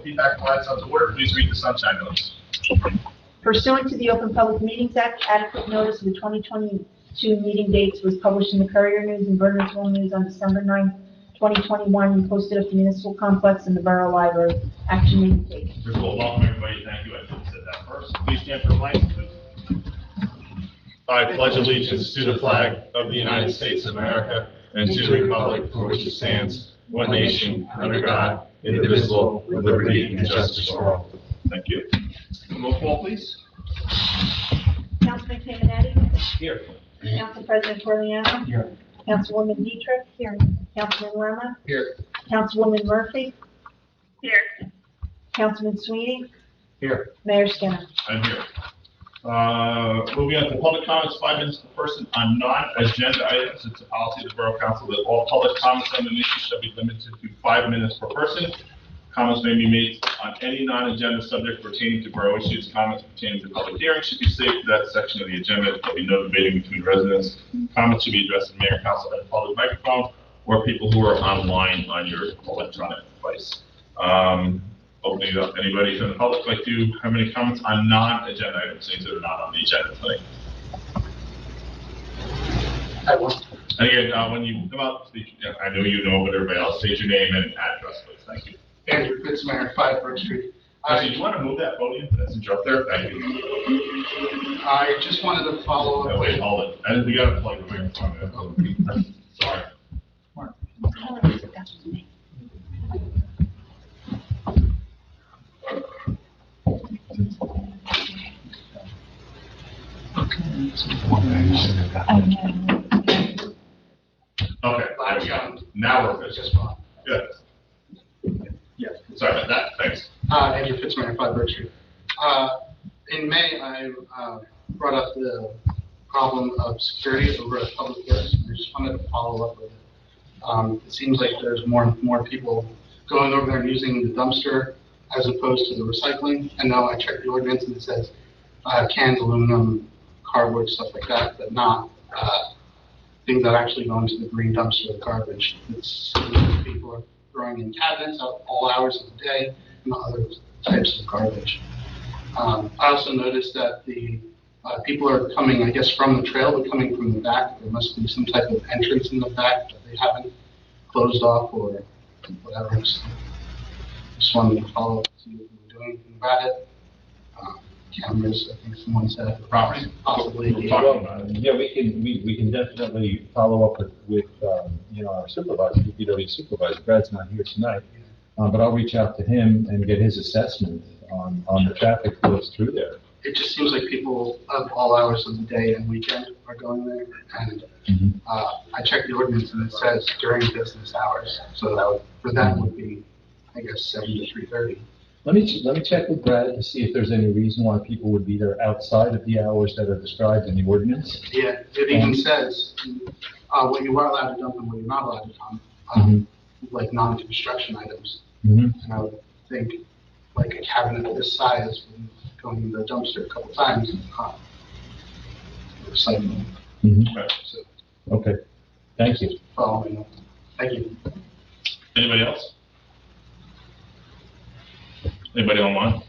call the PEAPACK and GLADSTONE to order. Please read the sunshine notice. Pursuant to the Open Public Meetings Act, adequate notice of the 2022 meeting dates was published in the Courier News and Burnsville News on December 9, 2021, and posted at the Municipal Complex in the Borough Library. Action may be taken. First of all, welcome everybody. Thank you. I should have said that first. Please stand for the flag. I pledge allegiance to the flag of the United States of America and to the republic for which it stands, one nation, under God, indivisible, with liberty and justice for all. Thank you. Roll call, please. Councilman Caminiti? Here. Council President Torliano? Here. Councilwoman Dietrich? Here. Councilman Lerma? Here. Councilwoman Murphy? Here. Councilman Sweeney? Here. Mayor Skinner? I'm here. Moving on to public comments, 5 minutes per person on non-agenda items. It's a policy of the Borough Council that all public comments on an issue shall be limited to 5 minutes per person. Comments may be made on any non-agenda subject pertaining to borough issues. Comments pertaining to public hearings should be saved for that section of the agenda. There'll be no debating between residents. Comments should be addressed to the mayor, council, and public microphone, or people who are online on your electronic device. Opening it up, anybody from the public like to have any comments on non-agenda items, things that are not on the agenda tonight? I want. And again, when you come up, speak, I know you know, but everybody else, state your name and address, please. Thank you. Andrew Fitzmayer, 5 Brook Street. Actually, do you want to move that podium? That's a joke there. Thank you. I just wanted to follow Oh, up. wait, hold it. I think we got to plug the microphone. Sorry. Okay, there we go. Now we're good. Just fine. Good. Yeah. Sorry about that. Thanks. Andrew Fitzmayer, 5 Brook Street. In May, I brought up the problem of security over at Public Works. I just wanted to follow up with it. It seems like there's more and more people going over there and using the dumpster as opposed to the recycling. And now I checked the ordinance and it says cans, aluminum, cardboard, stuff like that, but not things that actually go into the green dumpster of garbage. It's people are throwing in cabinets at all hours of the day and other types of garbage. I also noticed that the people are coming, I guess, from the trail, but coming from the back. There must be some type of entrance in the back that they haven't closed off or whatever. So just wanted to follow up to see if we were doing anything about it. Cameras, I think someone said. The property. Possibly. We're talking about it. Yeah, we can definitely follow up with our supervisor, DPW supervisor. Brad's not here tonight, but I'll reach out to him and get his assessment on the traffic flows through there. It just seems like people of all hours of the day and weekend are going there. And I checked the ordinance and it says during business hours. So that would, for that would be, I guess, 7 to 3:30. Let me check with Brad to see if there's any reason why people would be there outside of the hours that are described in the ordinance. Yeah, it even says what you are allowed to dump and what you're not allowed to dump, like non-construction items. And I would think like a cabinet of this size would go in the dumpster a couple times. Recycling. Okay. So, Okay, thank you. following up. Thank you. Anybody else? Anybody online?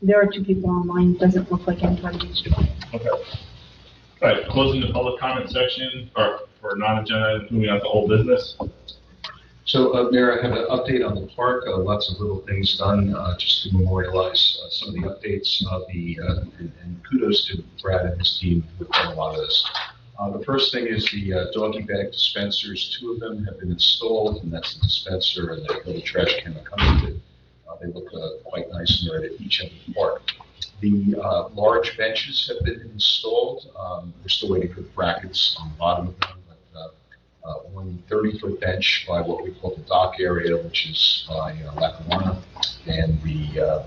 There are 2 people online. It doesn't look like anybody is joining. Okay. All right, closing the public comment section, or for non-agenda items, moving on to old business. So, Mayor, I have an update on the park. Lots of little things done just to memorialize some of the updates. And kudos to Brad and his team who've done a lot of this. The first thing is the doggy bag dispensers. 2 of them have been installed, and that's the dispenser and the little trash can that comes with it. They look quite nice and they're at each end of the park. The large benches have been installed. We're still waiting for the brackets on the bottom of them. One 30-foot bench by what we call the dock area, which is by Lackawanna, and the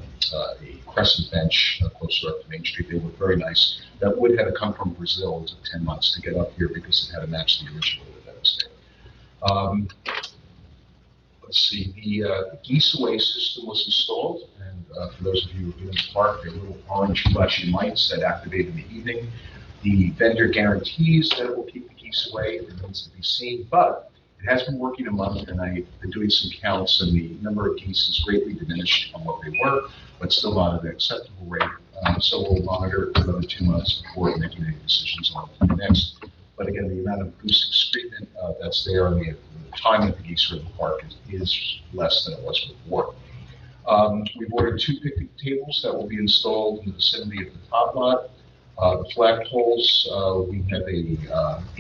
crescent bench closer up to Main Street. They look very nice. That wood had to come from Brazil. It took 10 months to get up here because it had to match the original wood that was there. Let's see, the geese away system was installed, and for those of you who've been in the park, they're little orange flashing lights that activate in the evening. The vendor guarantees that it will keep the geese away. It remains to be seen, but It has been working a month, and I've been doing some counts, and the number of geese is greatly diminished from what they were, but still not at an acceptable rate. So we'll monitor for another 2 months before making any decisions on the next. But again, the amount of acoustic excrement that's there and the time that the geese are in the park is less than it was before. We've ordered 2 picnic tables that will be installed in the vicinity of the top lot. The flagpoles, we have a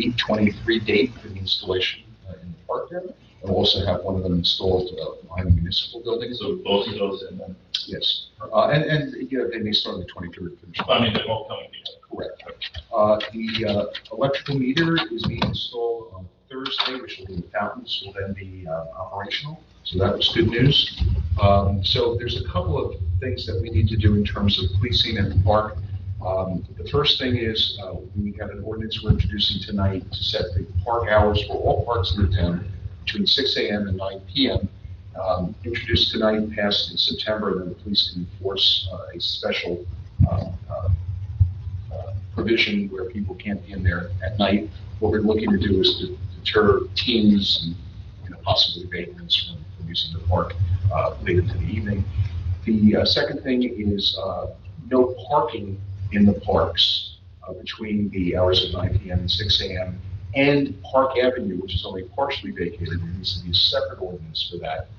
8/23 date for the installation in the park there. And we'll also have one of them installed behind the municipal building. So both of those and then, Yes. And you know, they may start on the 23rd. I mean, they're all coming together. Correct. The electrical meter is being installed on Thursday, which will be the fountains will then be operational. So that was good news. So there's a couple of things that we need to do in terms of policing at the park. The first thing is we have an ordinance we're introducing tonight to set the park hours for all parks in the town between 6 a.m. and 9 p.m. Introduced tonight, passed in September, and then the police can enforce a special provision where people can't be in there at night. What we're looking to do is to deter teens and possibly vagrants from using the park late into the evening. The second thing is no parking in the parks between the hours of 9 p.m. and 6 a.m. and Park Avenue, which is only partially vacated. There needs to be a separate ordinance for that.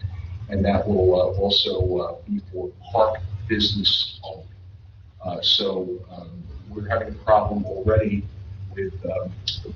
And that will also be for park business only. So we're having a problem already with the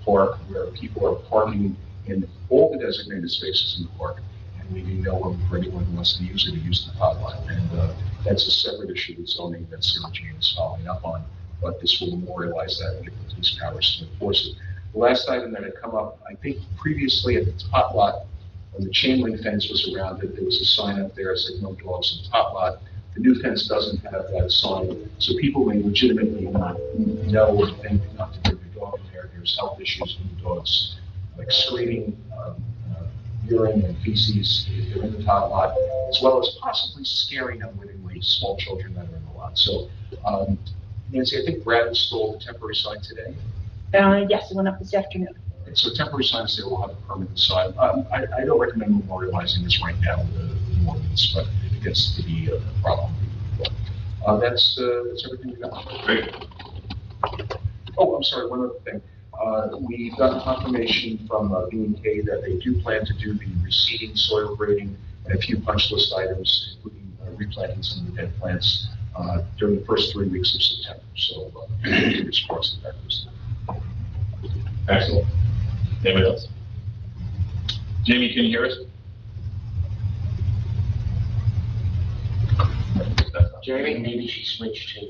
park where people are parking in all the designated spaces in the park and leaving no room for anyone who wants to use it to use the pot line. And that's a separate issue with zoning that Sarah Jane is following up on, but this will memorialize that and give the police powers to enforce it. The last item that had come up, I think previously at the top lot, when the chain link fence was around it, there was a sign up there that said no dogs in the top lot. The new fence doesn't have that sign, so people may legitimately not know or think not to bring their dog in there. There's health issues with the dogs, like screaming, urine and feces if they're in the top lot, as well as possibly scaring unwittingly small children that are in the lot. So, Nancy, I think Brad installed a temporary sign today. Yes, it went up this afternoon. So temporary signs there will have a permanent sign. I don't recommend memorializing this right now with the ordinance, but if it gets to be a problem. That's everything we got. Great. Oh, I'm sorry, one other thing. We've gotten confirmation from B&K that they do plan to do the reseeding, soil grading, and a few punch list items, including replanting some of the dead plants during the first 3 weeks of September. So fingers crossed that goes through. Excellent. Anybody else? Jamie, can you hear us? Jamie, maybe she switched to,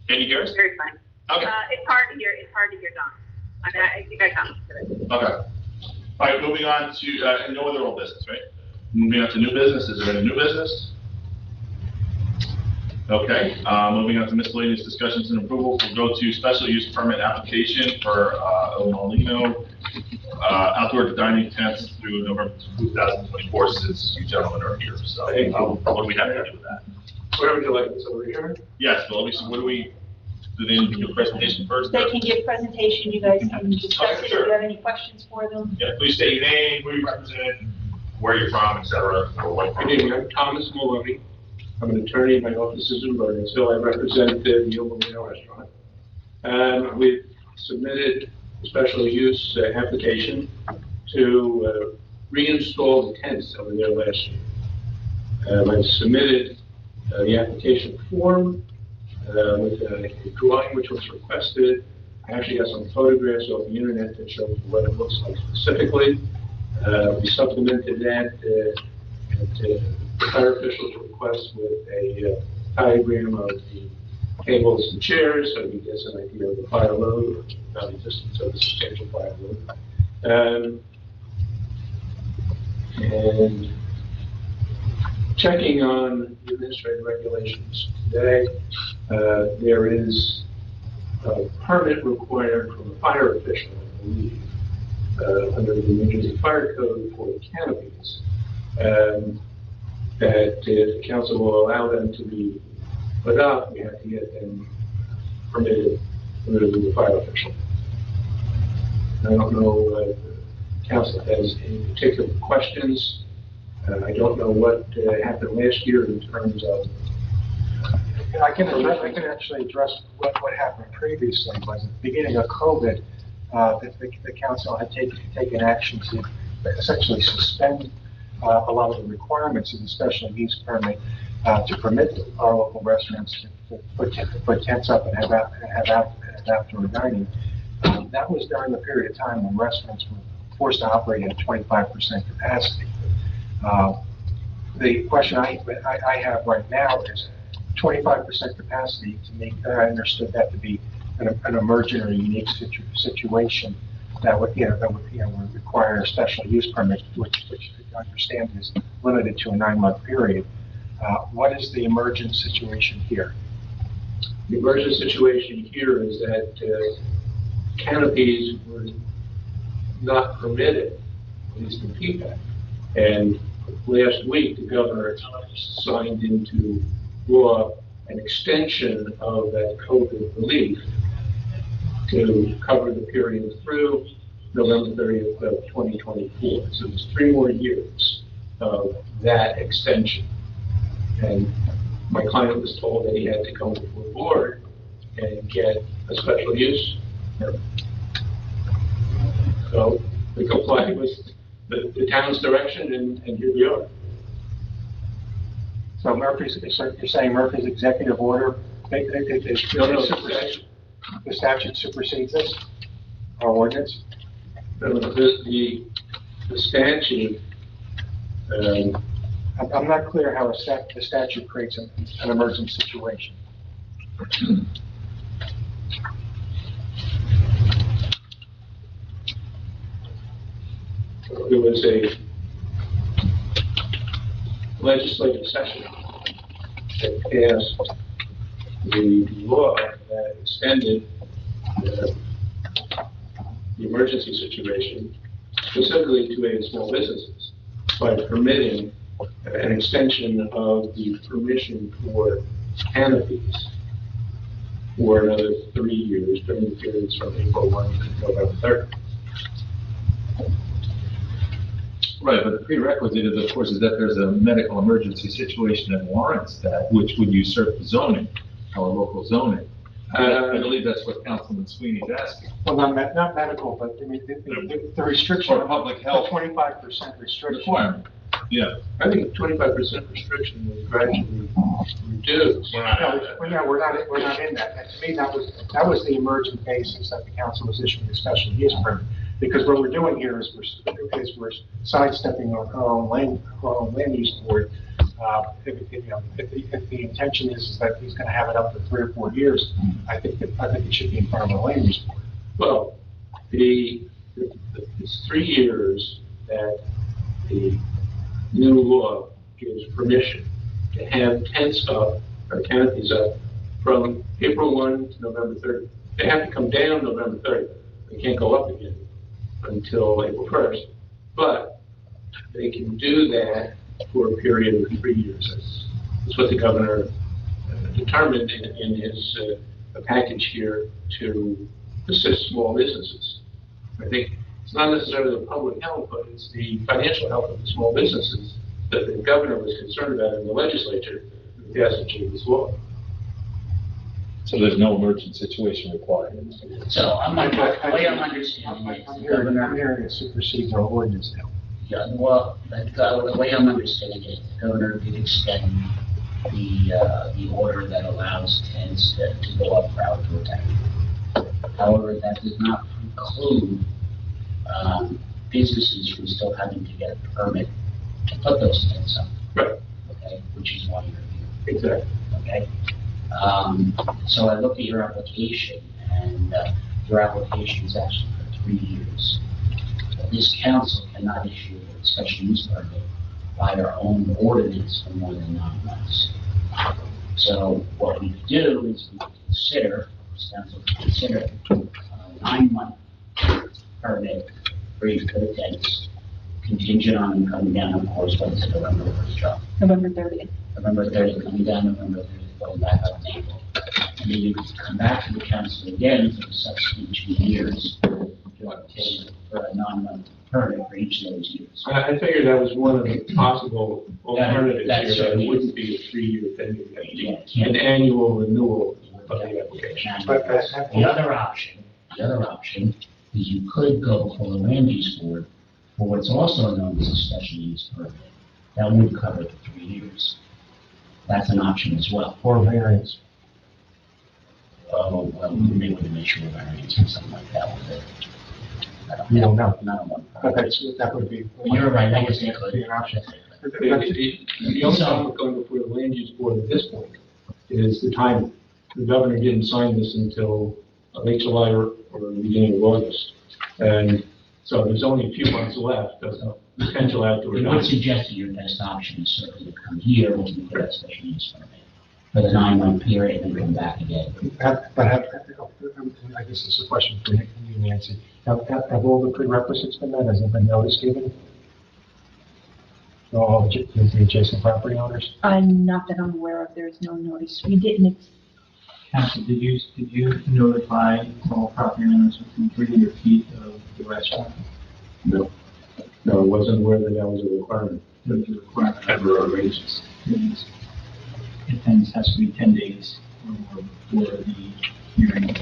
Can you hear us? Very fine. Okay. It's hard to hear Don. I mean, I think I got most of it. Okay. All right, moving on to, no other old business, right? Moving on to new business. Is there any new business? Okay, moving on to miscellaneous discussions and approvals. We'll go to special use permit application for El Molino outdoor dining tents through November 2024, since you gentlemen are here. So what do we have to do with that? where would you like this over here? Yes, but let me see, what do we, do they need to do a presentation first? They can give presentation, you guys can discuss it, if you have any questions for them. Yeah, please state your name, who you represent, where you're from, et cetera, or what. Good evening, I'm Thomas Maloney. I'm an attorney, my office is in Burnsville. I represent the El Molino restaurant. We've submitted a special use application to reinstall the tents that were there last year. I submitted the application form with a drawing which was requested. I actually got some photographs off the internet that show what it looks like specifically. We supplemented that at the fire officials' request with a diagram of the tables and chairs, so you get an idea of the fire load, not the existence of a substantial fire load. And checking on the administrative regulations today, there is a permit required from a fire official, I believe, under the New Jersey Fire Code for the canopies, that if the council will allow them to be put up, we have to get them permitted through the fire official. I don't know if the council has any particular questions. I don't know what happened last year in terms of. I can actually address what happened previously. Was at the beginning of COVID, the council had taken action to essentially suspend a lot of the requirements of the special use permit to permit our local restaurants to put tents up and have outdoor dining. That was during the period of time when restaurants were forced to operate at 25% capacity. The question I have right now is 25% capacity. To me, I understood that to be an emergent or unique situation that would require a special use permit, which I understand is limited to a 9-month period. What is the emergent situation here? The emergent situation here is that canopies were not permitted, at least in PEAPACK. And last week, the governor signed into law an extension of that COVID relief to cover the period through November 30th of 2024. So it's 3 more years of that extension. And my client was told that he had to come before the board and get a special use permit. So we complied with the town's direction, and here we are. So you're saying Murphy's executive order, the statute supersedes this, our ordinance? The statute, I'm not clear how the statute creates an emergent situation. there was a legislative session that passed the law that extended the emergency situation specifically to small businesses by permitting an extension of the permission for canopies for another 3 years during the periods from April 1 to November 3rd. Right, but the prerequisite is, of course, is that there's a medical emergency situation that warrants that, which would usurp the zoning, our local zoning. I believe that's what Councilman Sweeney's asking. Well, not medical, but I mean, the restriction. Or public health. The 25% restriction. Requirement. Yeah. I think 25% restriction was gradually reduced. We're not. We're not in that. And to me, that was the emergent basis that the council was issuing a special use permit. Because what we're doing here is we're sidestepping our own land use board. If the intention is that he's going to have it up for 3 or 4 years, I think it should be in front of the land use board. Well, it's 3 years that the new law gives permission to have tents up or canopies up from April 1 to November 30th. They have to come down November 30th. They can't go up again until April 1st, but they can do that for a period of 3 years. That's what the governor determined in his package here to assist small businesses. I think it's not necessarily the public health, but it's the financial health of the small businesses that the governor was concerned about in the legislature with the passage of this law. So there's no emergent situation required. So the way I'm understanding it, I'm hearing it supersedes our ordinance now. yeah, well, the way I'm understanding it, the governor did extend the order that allows tents to go up for outdoor dining. However, that does not preclude businesses from still having to get a permit to put those tents up. Right. Okay, which is why you're here. Exactly. Okay? So I looked at your application, and your application is actually for 3 years. This council cannot issue a special use permit by our own ordinance for more than 9 months. So what we could do is we could consider, this council could consider a 9-month permit for you to put tents, contingent on them coming down, of course, when it's a November 1st job. November 30th. November 30th coming down, November 30th going back up in April. And then you could come back to the council again for the subsequent 2 years to obtain for a 9-month permit for each of those years. I figured that was one of the possible alternatives That's here, that it certainly wouldn't be a 3-year thing, Yeah, an can't- annual renewal of the application. The other option is you could go before the land use board for what's also known as a special use permit. That would cover the 3 years. That's an option as well. Or variance. Oh, well, we may want to make sure variance or something like that with it. You don't know. Not one. But that would be. You're right, I guess it could. Be an option. The only time we're going before the land use board at this point is the timing. The governor didn't sign this until late July or the beginning of August. And so there's only a few months left of potential outdoor We would dining. suggest that your best option is certainly to come here, which we could have special use permit for the 9-month period and then come back again. I guess this is a question for you, Nancy. Have all the prerequisites been met? Has there been notice given? All the adjacent property owners? Not that I'm aware of, there's no notice. We didn't, Council, did you notify all property owners within 300 feet of the restaurant? No, I wasn't aware that that was a requirement. That was a requirement under our regulations. It then has to be 10 days or more before the hearing.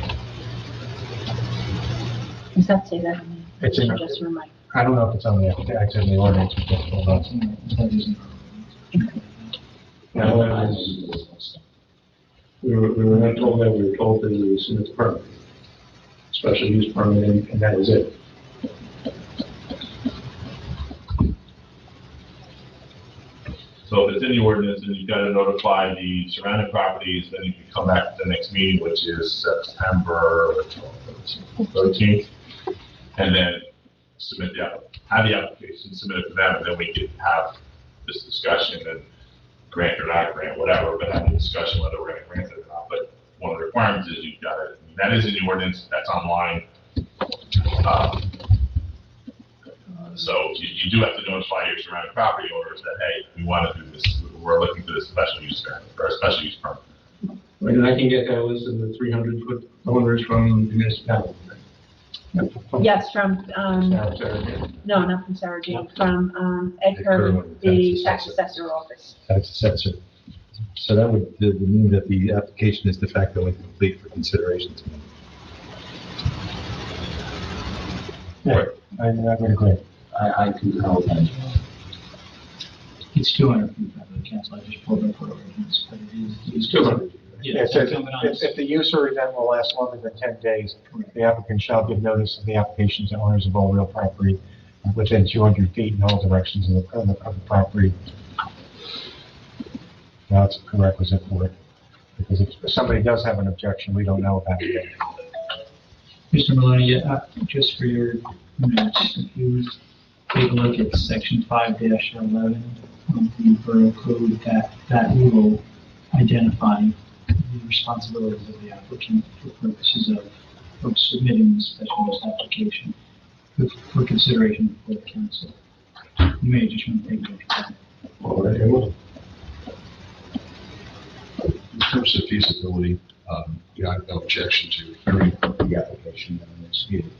does that say that? It's in, Just remind. I don't know if it's on the, it's in the ordinance. But just hold on. That isn't. Now, we were not told that, we were told that we would submit the permit, special use permit, and that was it. So if it's in the ordinance, then you've got to notify the surrounding properties, then you can come back to the next meeting, which is September 13th, and then submit have the application, submit it to them, and then we can have this discussion and grant or not grant, whatever, but have a discussion whether we're going to grant it or not. But one of the requirements is you've got it, that is in the ordinance, that's online. So you do have to notify your surrounding property owners that, hey, we want to do this, we're looking for this special use permit, or a special use permit. And I can get that list of the 300-foot owners from the municipality. Yes, from, Sarah. no, not from Sarah Jane, from, Ed Kerwin, the tax assessor office. Tax assessor. So that would mean that the application is de facto incomplete for consideration tonight. Yeah, I would agree. I concur with that. It's 200 feet from the council. I just pulled up for ordinance, but It's 200. Yeah, it says, if the use or event will last longer than 10 days, the applicant shall give notice of the application to owners of all real property within 200 feet in all directions of the property. Now, it's a prerequisite for it, because if somebody does have an objection, we don't know about it yet. Mr. Maloney, just for your notes, if you take a look at section 5-11 of the Borough Code, that will identify the responsibilities of the applicant for purposes of submitting the special use application for consideration before the council. You may just want to take a look at that. All right, I will. In terms of feasibility, I have no objection to hearing the application at the next meeting.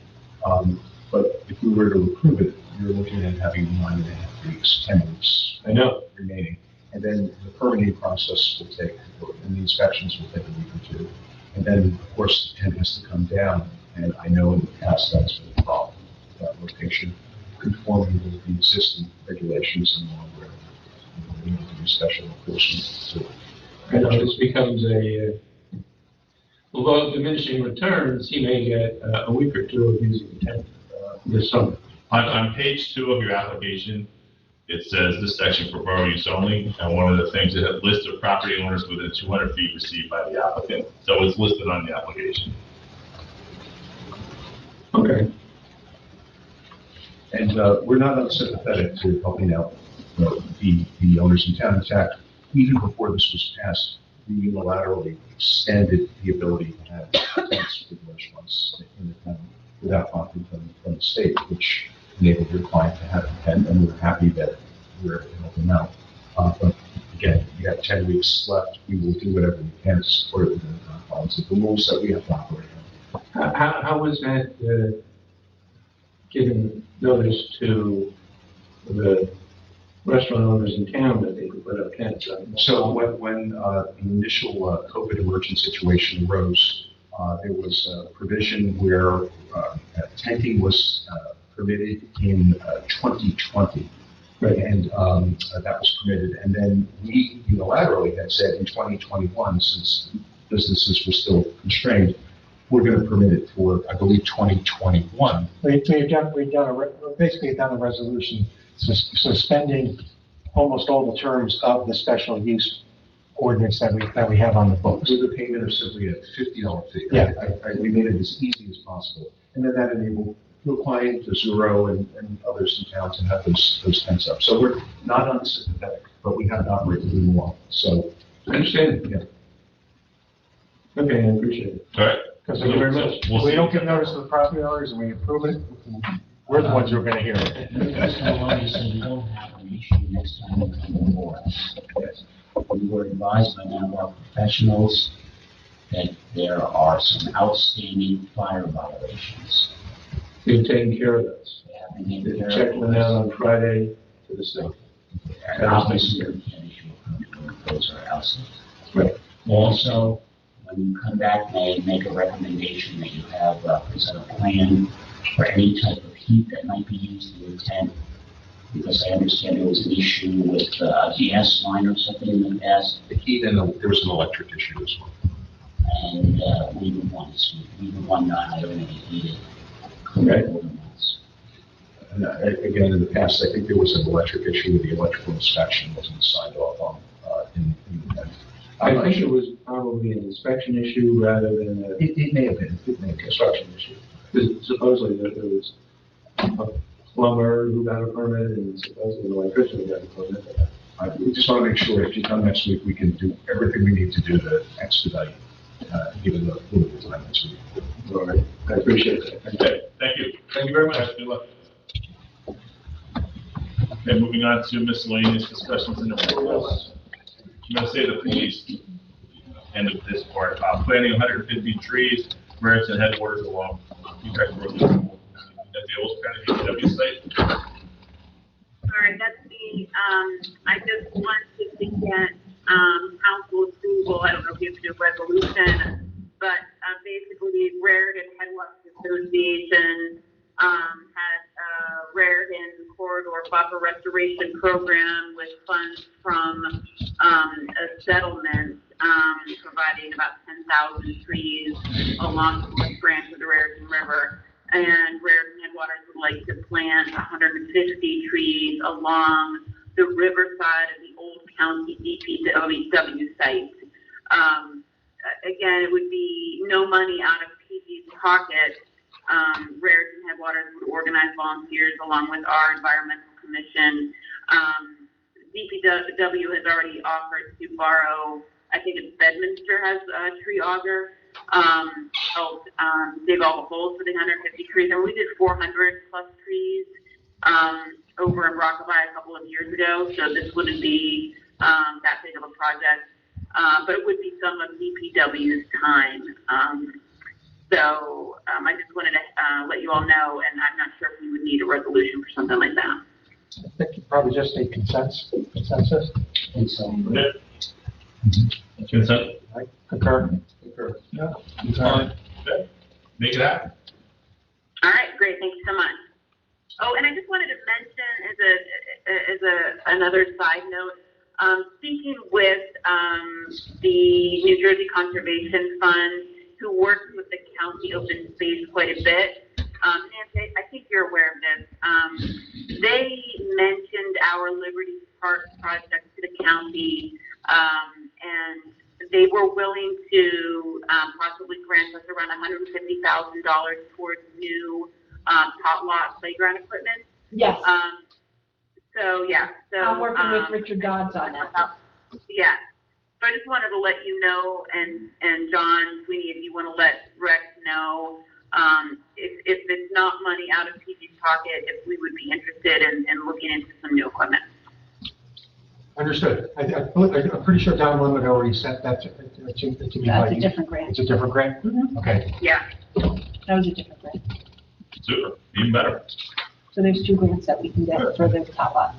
But if we were to approve it, you're looking at having 1.5 weeks, 10 weeks. I know. Remaining. And then the permitting process will take, and the inspections will take a week or two. And then, of course, the tent has to come down. And I know in the past that's been a problem, that location conforming with the existing regulations and law where we need to do special enforcement to I know this becomes although diminishing returns, he may get a week or two of using the tent this summer. On page 2 of your application, it says this section for borough use only, and one of the things, it has list of property owners within 200 feet received by the applicant. So it's listed on the application. Okay. And we're not unsympathetic to helping out the owners in town. In fact, even before this was passed, we unilaterally extended the ability to have tents for the restaurants in the town without prompting from the state, which enabled your client to have a tent, and we're happy that we're helping them out. But again, you have 10 weeks left. We will do whatever we can to support it within the confines of the rules that we have to operate on. How was that given notice to the restaurant owners in town that they could put up tents. So when the initial COVID emergent situation arose, there was a provision where tenting was permitted in 2020. Right. And that was permitted. And then we unilaterally had said in 2021, since businesses were still constrained, we're going to permit it for, I believe, 2021. We've basically done a resolution suspending almost all the terms of the special use ordinance that we have on the books. With the payment of simply a $50 fee. Yeah. We made it as easy as possible. And then that enabled to apply to Zero and others in town to have those tents up. So we're not unsympathetic, but we have not written the law. So I understand. Yeah. Okay, I appreciate it. All right. Because Thank you very much. if we don't give notice to the property owners and we approve it, we're the ones who are gonna hear it. Mr. Maloney said we don't have an issue next time we come before us. We were advised by one of our professionals that there are some outstanding fire violations. They've taken care of those. They have been The taken care check of. went out on Friday to the state. And obviously, we can't issue a permit when those are outstanding. Right. Also, when you come back, may make a recommendation that you have, present a plan for any type of heat that might be used in the tent. Because I understand there was an issue with a gas line or something in the past, the heat and there was an electric issue as well. and, we would want to hire any heated. Okay. ordinance. And again, in the past, I think there was an electric issue with the electrical inspection wasn't signed off on in the tent. I think it was probably an inspection issue rather than a It may have been. It may have been. construction issue. Because supposedly there was a plumber who got a permit and supposedly an electrician who got a permit. We just want to make sure if you come next week, we can do everything we need to do to expedite, given the limited time next week. All right, I appreciate it. Okay, thank you. Thank you very much. Good luck. Okay, moving on to miscellaneous discussions and approvals. I'm gonna say the police, end of this part, planting 150 trees, merits and headwaters along PEAPACK Road. At the old County DPW site. Sorry, that's me. I just wanted to get, council approval. I don't know if you have to do a resolution, but, basically Raritan Headwaters Association, had a Raritan Corridor Buffer Restoration Program with funds from, a settlement, providing about 10,000 trees along the west branch of the Raritan River. And Raritan Headwaters would like to plant 150 trees along the riverside of the old county DPW site. Again, it would be no money out of PG's pocket. Raritan Headwaters would organize volunteers along with our environmental commission. DPW has already offered to borrow, I think it's Bedminster has a tree auger. Dig all the holes for the 150 trees, and we did 400 plus trees over in Rockabye a couple of years ago. So this wouldn't be that big of a project, but it would be some of DPW's time. I just wanted to let you all know, and I'm not sure if we would need a resolution for something like that. I think you probably just need consensus. And so, Okay. Consent? I concur. Yeah. Okay. Make it happen. All right, great. Thank you so much. Oh, and I just wanted to mention another side note, speaking with the New Jersey Conservation Fund, who works with the county open space quite a bit. Nancy, I think you're aware of this. They mentioned our Liberty Park project to the county, and they were willing to possibly grant us around $150,000 towards new tot lot playground equipment. Yes, So I'm working with Richard Dodds on that. Yeah. So I just wanted to let you know, and John Sweeney, if you want to let Rex know, if it's not money out of PG's pocket, if we would be interested in looking into some new equipment. Understood. I'm pretty sure Don Lemon already sent that to me. That's a different grant. It's a different grant? Mhm. Okay. Yeah. That was a different grant. Super, even better. So there's 2 grants that we can get for the top up.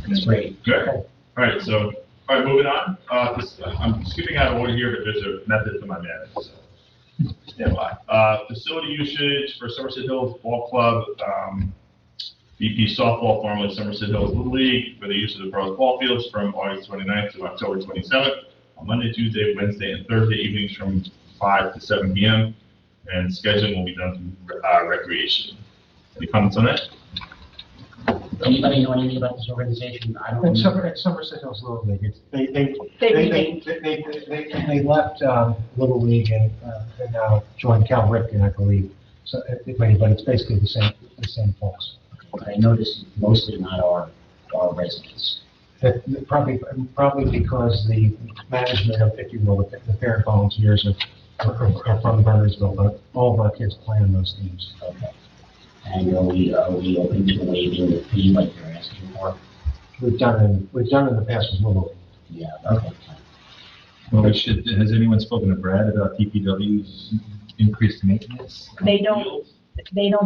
That's great. Good. All right, so, all right, moving on. I'm skipping out of order here, but there's a method to my madness. So. Yeah, bye. Facility usage for Somerset Hills Ball Club, BP softball, formerly Somerset Hills Little League, for the use of the borough's ball fields from August 29th to October 27th, on Monday, Tuesday, Wednesday, and Thursday evenings from 5 to 7 p.m. And scheduling will be done through recreation. Any comments on that? Anybody know anything about this organization? I don't It's know. Somerset Hills Little League. They left Little League and joined Cal Ripken, I believe. So, but it's basically the same folks. But I noticed mostly not our residents. Probably because the management of, if you will, the parent volunteers are from Burnersville, but all of our kids play on those teams. Okay. And are we open to waiving the fee like you're asking for? We've done it in the past with Little League. Yeah, okay. Well, has anyone spoken to Brad about DPW's increased maintenance? They don't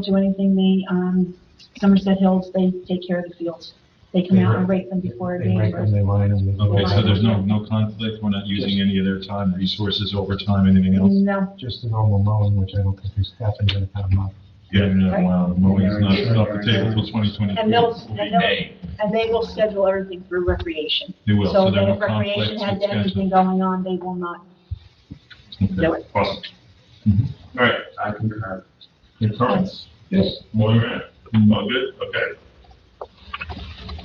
do anything. Somerset Hills, they take care of the fields. They come out and rake them before a They game. rake them, they line them. Okay, so there's no conflict, we're not using any of their time, resources, overtime, anything else? No, Just the normal mowing, which I don't think is happening in a month. Yeah, no, wow, mowing's not off the table till 2023. and they will schedule everything through recreation. They will, So so there are if no recreation conflicts has with anything schedule. going on, they will not Okay. do it. Awesome. Mhm. All right, I concur. concurrence? Yes. More than all good? Okay.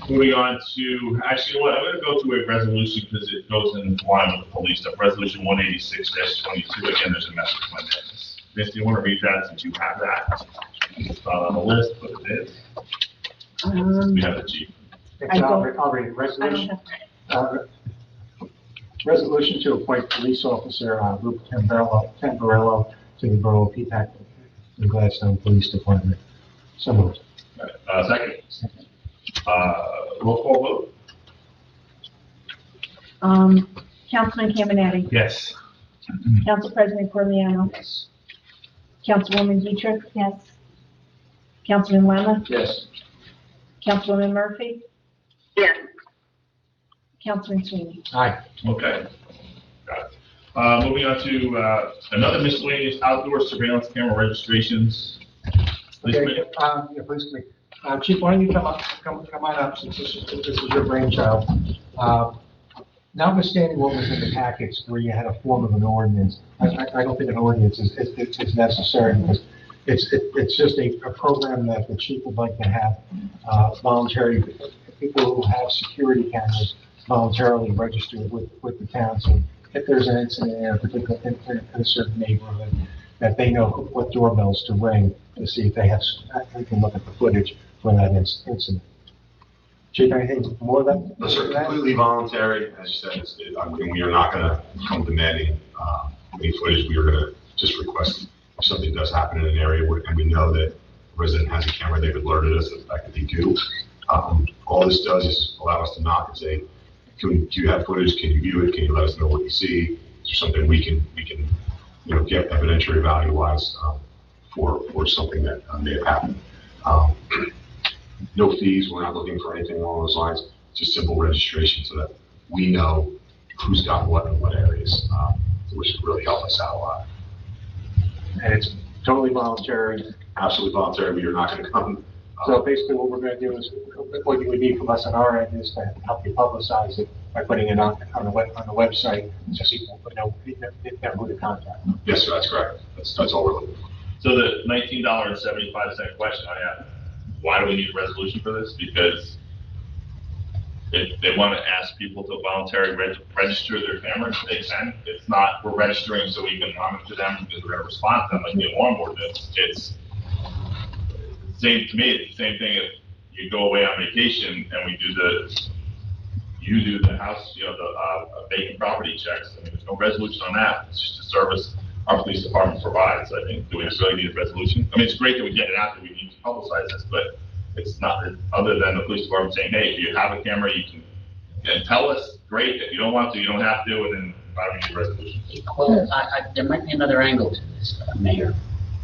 Moving on to, actually, what, I'm gonna go to a resolution because it goes in line with the police stuff. Resolution 186-22, again, there's a message from my business. Vince, do you want to read that since you have that? It's not on the list, but it is. We have the chief. I'll read it. I don't Resolution, have, resolution to appoint police officer Luke Tamburello to the Borough of PEAPACK and Gladstone Police Department. So moved. Second. Roll call vote? Councilman Caminiti, Yes. Council President Corliano, Yes. Councilwoman Dietrich, yes. Councilman Lemon, Yes. Councilwoman Murphy, Yes. Councilman Sweeney. Aye. Okay. Got it. Moving on to, another miscellaneous outdoor surveillance camera registrations. Please, Okay, Committee. yeah, please, please. Chief, why don't you come on up, since this is your brainchild. Notwithstanding what was in the packets where you had a form of an ordinance, I don't think an ordinance is necessary, because it's just a program that the chief would like to have, voluntary, people who have security cameras voluntarily registered with the town, so if there's an incident in a particular, in a certain neighborhood, that they know what doorbells to ring to see if they can look at the footage for that incident. Chief, anything more than No, sir, that? completely voluntary, as you said, I mean, we are not gonna come demanding, any footage, we are gonna just request if something does happen in an area where, and we know that a resident has a camera, they've alerted us of the fact that they do. All this does is allow us to knock and say, do you have footage, can you view it, can you let us know what you see? Is there something we can, get evidentiary value wise, for something that may have happened. No fees, we're not looking for anything along those lines, just simple registration so that we know who's got what in what areas, which would really help us out a lot. And it's totally voluntary. Absolutely voluntary, we are not gonna come. So basically what we're gonna do is, what you would need from us on our end is to help you publicize it by putting it on the website, so people know who to contact. Yes, sir, that's correct, that's all we're looking for. So the $19.75 question I have, why do we need a resolution for this? Because if they want to ask people to voluntarily register their cameras, they can. It's not, we're registering so we can monitor them because we're going to respond to them like the alarm ordinance. It's same, to me, it's the same thing if you go away on vacation and you do the house, the vacant property checks. I mean, there's no resolution on that. It's just a service our police department provides. I think, do we just really need a resolution? I mean, it's great that we get it out there, we need to publicize this, but it's not, other than the police department saying, hey, if you have a camera, you can tell us, great. If you don't want to, you don't have to, and then why do we need a resolution? Well, there might be another angle to this, Mayor.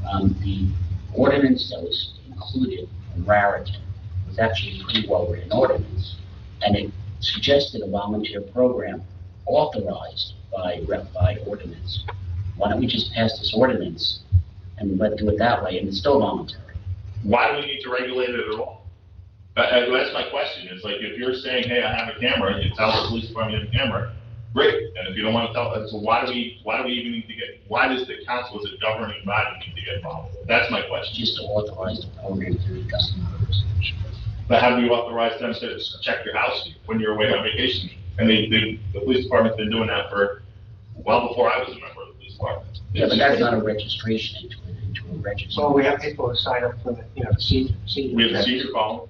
The ordinance that was included in Raritan was actually a pretty well-written ordinance, and it suggested a volunteer program authorized by ordinance. Why don't we just pass this ordinance and do it that way, and it's still voluntary? Why do we need to regulate it at all? That's my question, is like, if you're saying, hey, I have a camera, and you tell the police department you have a camera, great, and if you don't want to tell, so why do we even need to why does the council as a governing body need to get involved? That's my question. Just to authorize the program through the customers. But how do you authorize them to check your house when you're away on vacation? And the police department's been doing that for, well before I was a member of the police department. Yeah, but that's not a registration into a register. So we have people who sign up for the, senior. We have a senior phone.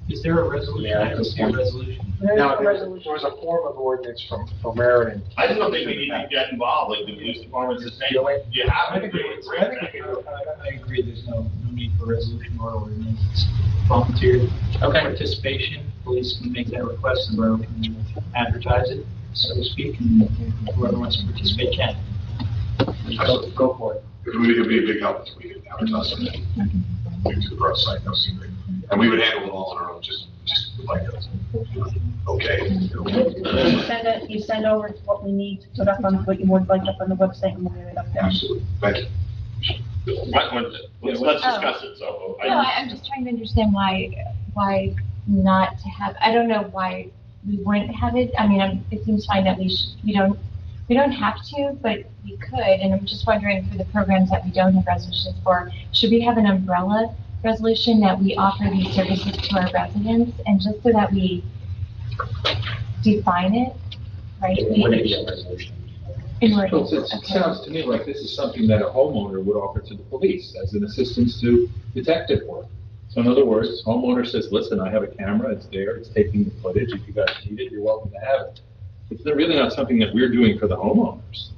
Is there a resolution? Yeah, I don't see a resolution. There's Now, no there resolution. was a form of ordinance from Raritan. I just don't think we need to get involved, like the police department's the same, you have I to think do we- it. I think we- I agree, there's no need for resolution or ordinance. It's volunteer participation, police can make that request, and borough can advertise it, so to speak, and whoever wants to participate can. Go for it. It would be a big help if we could advertise on to the borough site, that would be great. And we would handle it all on our own, just like us. Okay. You send over what we need to put up on, what you would like up on the website, and we'll get it up there. Absolutely. Thank you. Let's discuss it, so. No, I'm just trying to understand why not to have, I don't know why we wouldn't have it. I mean, it seems fine that we don't have to, but we could. And I'm just wondering, for the programs that we don't have resolutions for, should we have an umbrella resolution that we offer these services to our residents? And just so that we define it, right? Would it be a resolution? In order, Well, it sounds to me like this is something that a homeowner would offer to the police as an assistance to detective work. So in other words, homeowner says, listen, I have a camera, it's there, it's taking the footage, if you guys need it, you're welcome to have it. It's really not something that we're doing for the homeowners.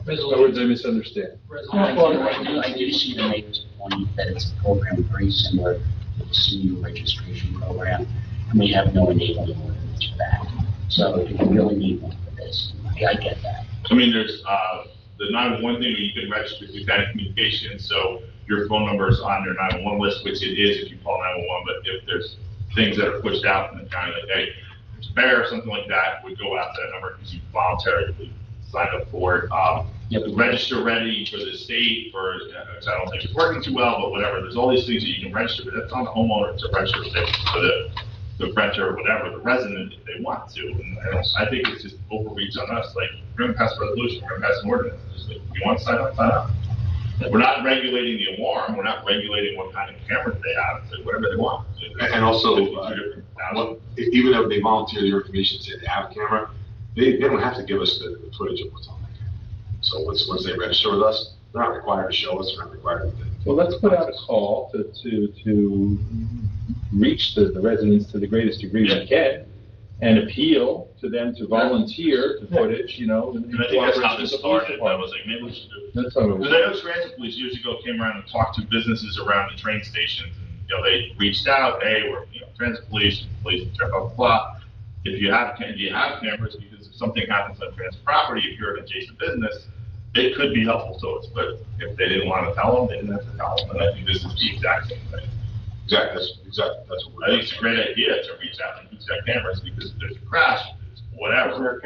In other words, I misunderstand. I do see the mayor's point that it's a program very similar to the senior registration program, and we have no enabling ordinance for that. So if you really need one for this, I get that. I mean, there's, the 911 thing, you can register through kind of communication, so your phone number is on their 911 list, which it is if you call 911, but if there's things that are pushed out from the county, like, hey, there's a bear or something like that, would go out to that number because you voluntarily signed up for it. Register ready for the state, for, I don't think it's working too well, but whatever, there's all these things that you can register, but that's on the homeowner to register for the renter or whatever, the resident, if they want to. And I think it's just overreach on us, like, we're gonna pass a resolution, we're gonna pass an ordinance, just like, if you want to sign up, sign up. We're not regulating the alarm, we're not regulating what kind of cameras they have, it's like whatever they want. And also, even though they volunteer their information, say they have a camera, they don't have to give us the footage of what's on that camera. So once they register with us, they're not required to show us, they're not required to. Well, let's put out a call to reach the residents to the greatest degree we can, and appeal to them to volunteer the footage, And I think that's how this started, I was like, maybe we should do it. That's all. Because I know transit police years ago came around and talked to businesses around the train stations, and, they reached out, hey, we're, transit police, blah, blah, blah. If you have cameras, because if something happens on transit property, if you're an adjacent business, it could be helpful to us, but if they didn't want to tell them, they didn't have to tell them, and I think this is the exact same thing. Exactly, that's what we're. I think it's a great idea to reach out and who's got cameras, because if there's a crash, it's whatever. There are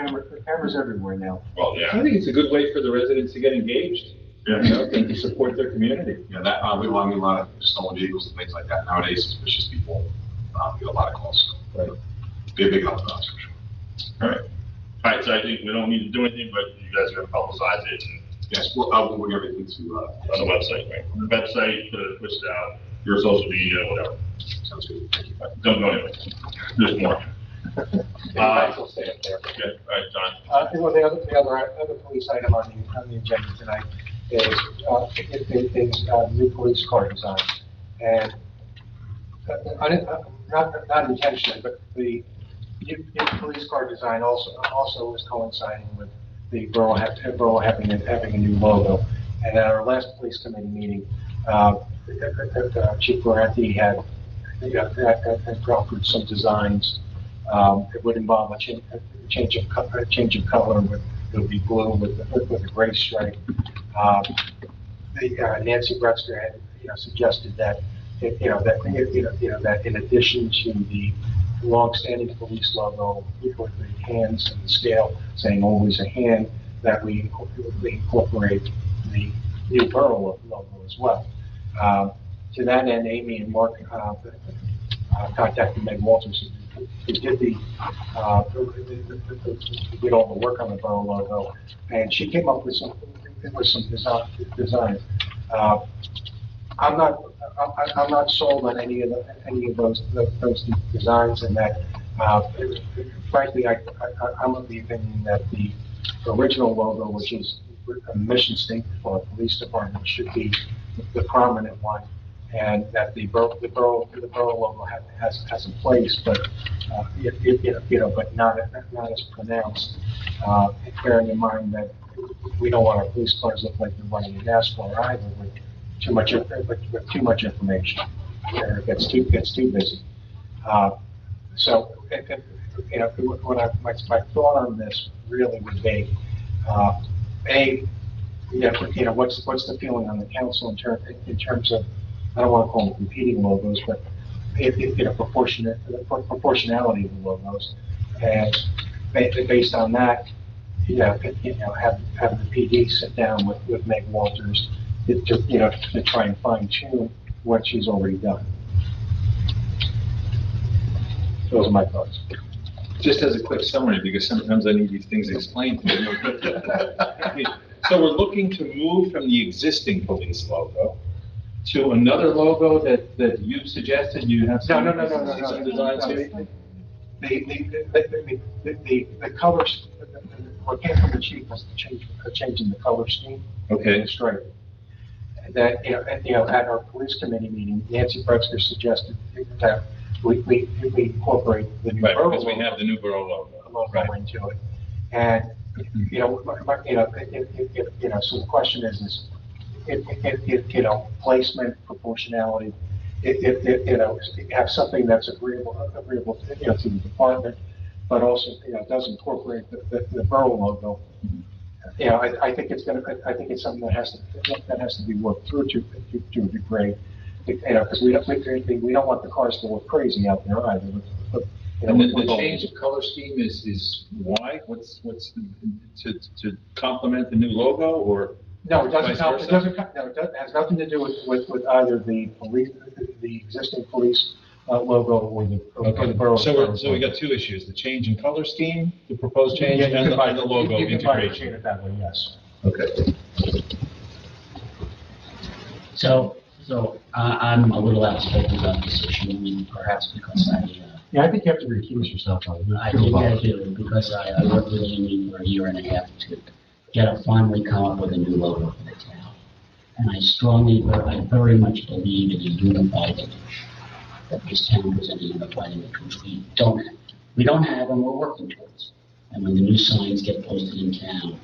cameras everywhere now. Well, yeah. I think it's a good way for the residents to get engaged, and to support their community. Yeah, that, we have a lot of stolen vehicles and things like that nowadays, suspicious people, we get a lot of calls, so. Right. Be a big help to us, for sure. All right, so I think we don't need to do anything, but you guys are gonna publicize it and Yes, we'll bring everything to, on the website, right? On the website, push it out, your social media, whatever. sounds good, thank you. Don't go anywhere. There's more. Council stay up there. Okay, all right, John. Well, the other police item on the agenda tonight is new police car design. And not intentionally, but the new police car design also is coinciding with the borough having a new logo. And at our last police committee meeting, Chief Guarenti had offered some designs. It would involve a change of color. It would be blue with a gray stripe. Nancy Bretzker had suggested that that in addition to the long-standing police logo with the hands and the scale saying always a hand, that we incorporate the new borough logo as well. To that end, Amy and Mark contacted Meg Walters, who did did all the work on the borough logo, and she came up with some designs. I'm not sold on any of those designs, and that frankly, I'm of the opinion that the original logo, which is a mission statement for our police department, should be the prominent one, and that the borough logo has a place, but but not as pronounced. Bearing in mind that we don't want our police cars look like they're running in NASCAR either, with too much information. It gets too busy. So, my thought on this really would be, what's the feeling on the council in terms of, I don't want to call them competing logos, but proportionality of the logos, and based on that, have the PD sit down with Meg Walters to try and fine tune what she's already done. Those are my thoughts. Just as a quick summary, because sometimes I need these things explained to me. So we're looking to move from the existing police logo to another logo that you suggested. You have some designs here? The colors, what came from the chief was changing the color scheme. Okay. Straight. That, at our police committee meeting, Nancy Bretzker suggested that we incorporate the new borough because we logo. have the new borough logo. Into it. And, so the question is placement, proportionality, have something that's agreeable to the department, but also, does incorporate the borough logo. I think it's something that has to be worked through to a degree, because we don't want the cars to look crazy out there either. And the change of color scheme is why? What's to complement the new logo, or? No, it doesn't. It has nothing to do with either the existing police logo or the borough. So we got two issues: the change in color scheme, the proposed change, and the logo integration. It that way, yes. Okay. So I'm a little outspoken about this issue, perhaps because I think you have to recuse yourself on it. I think I do, because I worked with Amy for a year and a half to finally come up with a new logo for the town. And I very much believe in a unified image, that this town was a unified image, which we don't have. We don't have, and we're working towards. And when the new signs get posted in town,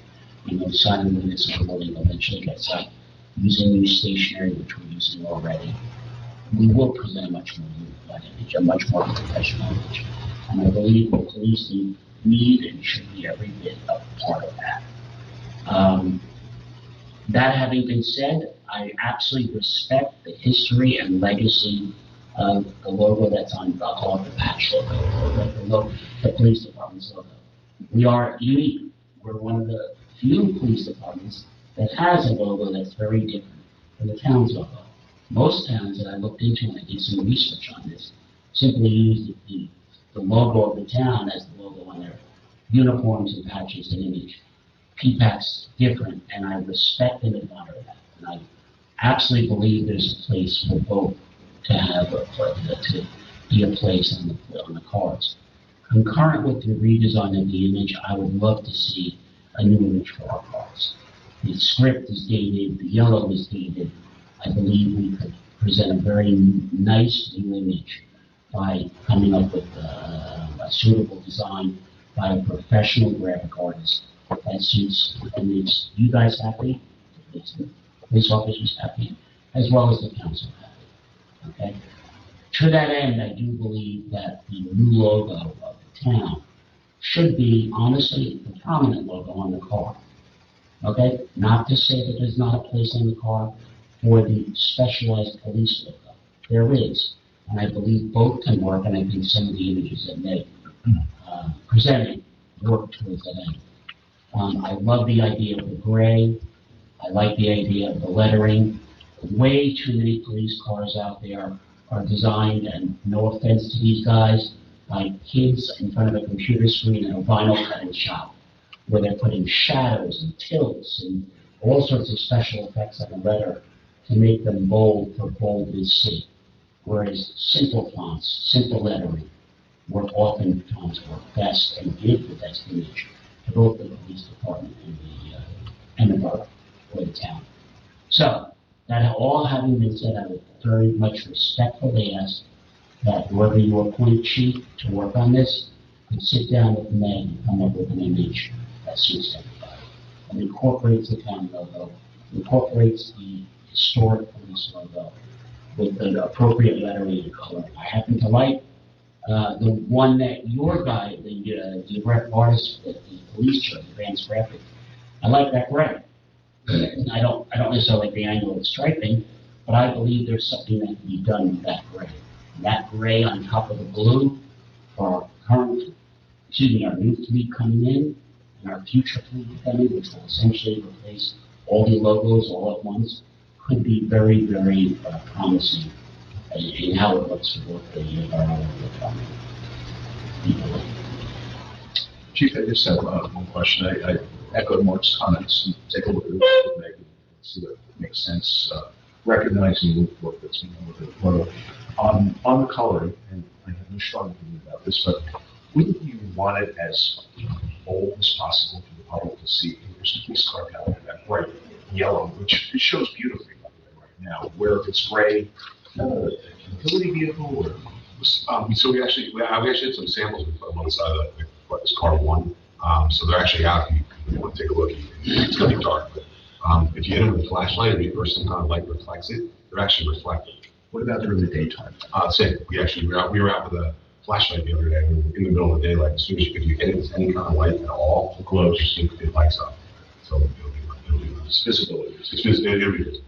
the sign of the municipal building eventually gets up, using new stationery, which we're using already, we will present a much more unified image, a much more professional image. And I believe the police need and should be every bit a part of that. That having been said, I absolutely respect the history and legacy of the logo that's on the patch logo, the police department's logo. We are unique. We're one of the few police departments that has a logo that's very different from the town's logo. Most towns that I looked into, and I did some research on this, simply use the logo of the town as the logo on their uniforms and patches and image. PEAPAC's different, and I respect and admire that. And I absolutely believe there's a place for both to be a place on the cards. Concurrent with the redesign of the image, I would love to see a new image for our cars. The script is dated, the yellow is dated. I believe we could present a very nice new image by coming up with a suitable design by a professional graphic artist that suits and makes you guys happy, makes the police officers happy, as well as the council happy. Okay? To that end, I do believe that the new logo of the town should be, honestly, the prominent logo on the car. Okay? Not to say that there's not a place on the car for the specialized police logo. there is. And I believe both can work, and I think some of the images that Ned presented work towards that end. I love the idea of the gray. I like the idea of the lettering. Way too many police cars out there are designed, and no offense to these guys, like kids in front of a computer screen in a vinyl cutting shop, where they're putting shadows and tilts and all sorts of special effects on the letter to make them bold for boldness sake. Whereas simple fonts, simple lettering, oftentimes work best and give the best image to both the police department and the borough or the town. So, that all having been said, I would very much respectfully ask that whoever you appoint chief to work on this could sit down with Ned and come up with an image that suits everybody and incorporates the town logo, incorporates the historic police logo with the appropriate lettering and color. I happen to like the one that your guy, the artist at the police church, Advanced Graphic. I like that gray. I don't necessarily like the angle of striping, but I believe there's something that can be done with that gray. That gray on top of the blue for our new fleet coming in and our future fleet coming, which will essentially replace all the logos all at once, could be very, very promising in how it looks for both the people. Chief, I just have one question. I echoed Mark's comments and take a look at this and see what makes sense, recognizing the work that's been done with the photo. On the coloring, and I have no strong opinion about this, but wouldn't you want it as bold as possible for the public to see? There's a police car down there, that bright yellow, which it shows beautifully by the way right now, where if it's gray, utility vehicle or... So we actually had some samples we put on one side of this car one. So they're actually out. If you want to take a look, it's going to be dark. But if you hit them with a flashlight or some kind of light reflects it, they're actually reflective. What about during the daytime? Same. We were out with a flashlight the other day. We were in the middle of the daylight. As soon as if you hit it with any kind of light at all, it glows. It lights up. So it'll be nice. Visibility. It'll be good.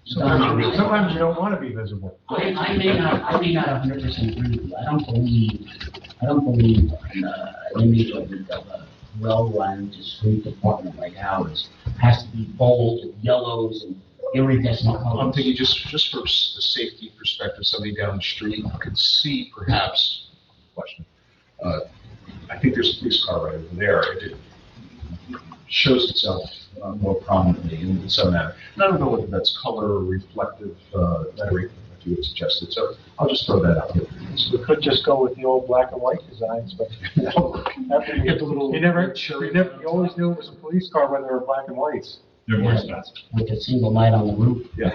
Sometimes you don't want to be visible. I may not 100% agree with you. I don't believe in an image of a well-run, discreet department like ours has to be bold with yellows and iridescent colors. I'm thinking just for the safety perspective, somebody down the street could see perhaps, I think there's a police car right over there. It shows itself more prominently in the Southern Avenue. And I don't know whether that's color or reflective lettering, if you would suggest it. So I'll just throw that out there. We could just go with the old black and white designs, but you always knew it was a police car when they were black and whites. They're more expensive. With a single light on the roof. Yeah.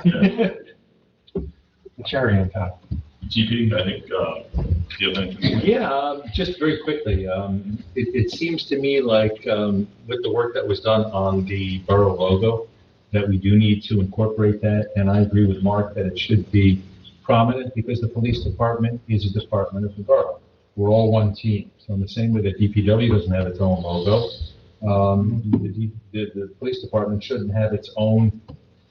The cherry on top. GP, I think, do you have anything? Yeah, just very quickly, it seems to me like with the work that was done on the borough logo, that we do need to incorporate that, and I agree with Mark that it should be prominent because the police department is a department of the borough. We're all one team. So in the same way that DPW doesn't have its own logo, the police department shouldn't have its own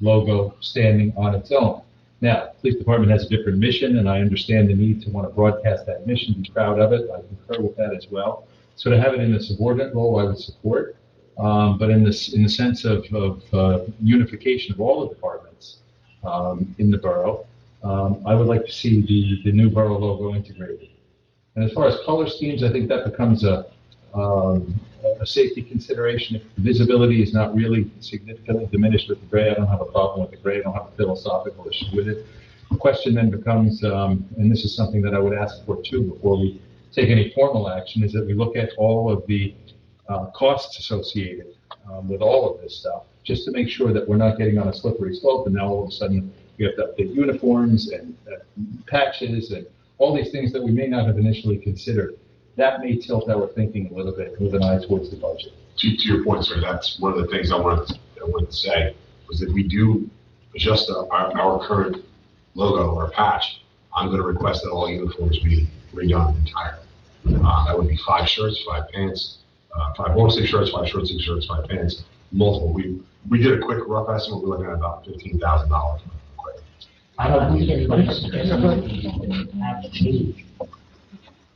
logo standing on its own. Now, the police department has a different mission, and I understand the need to want to broadcast that mission, be proud of it. I concur with that as well. So to have it in a subordinate role, I would support. But in the sense of unification of all the departments in the borough, I would like to see the new borough logo integrated. And as far as color schemes, I think that becomes a safety consideration. If the visibility is not really significantly diminished with the gray, I don't have a problem with the gray. I don't have a philosophical issue with it. The question then becomes, and this is something that I would ask for too before we take any formal action, is that we look at all of the costs associated with all of this stuff, just to make sure that we're not getting on a slippery slope, and now all of a sudden we have to update uniforms and patches and all these things that we may not have initially considered. That may tilt our thinking a little bit with an eye towards the budget. To your point, sir, that's one of the things I wanted to say, was that we do adjust our current logo or patch. I'm going to request that all uniforms be redone entirely. That would be 5 shirts, 5 pants, 5 long-sleeve shirts, 5 short-sleeve shirts, 5 pants, multiple. We did a quick rough estimate. We're looking at about $15,000. I don't think anybody's suggesting that we have to change.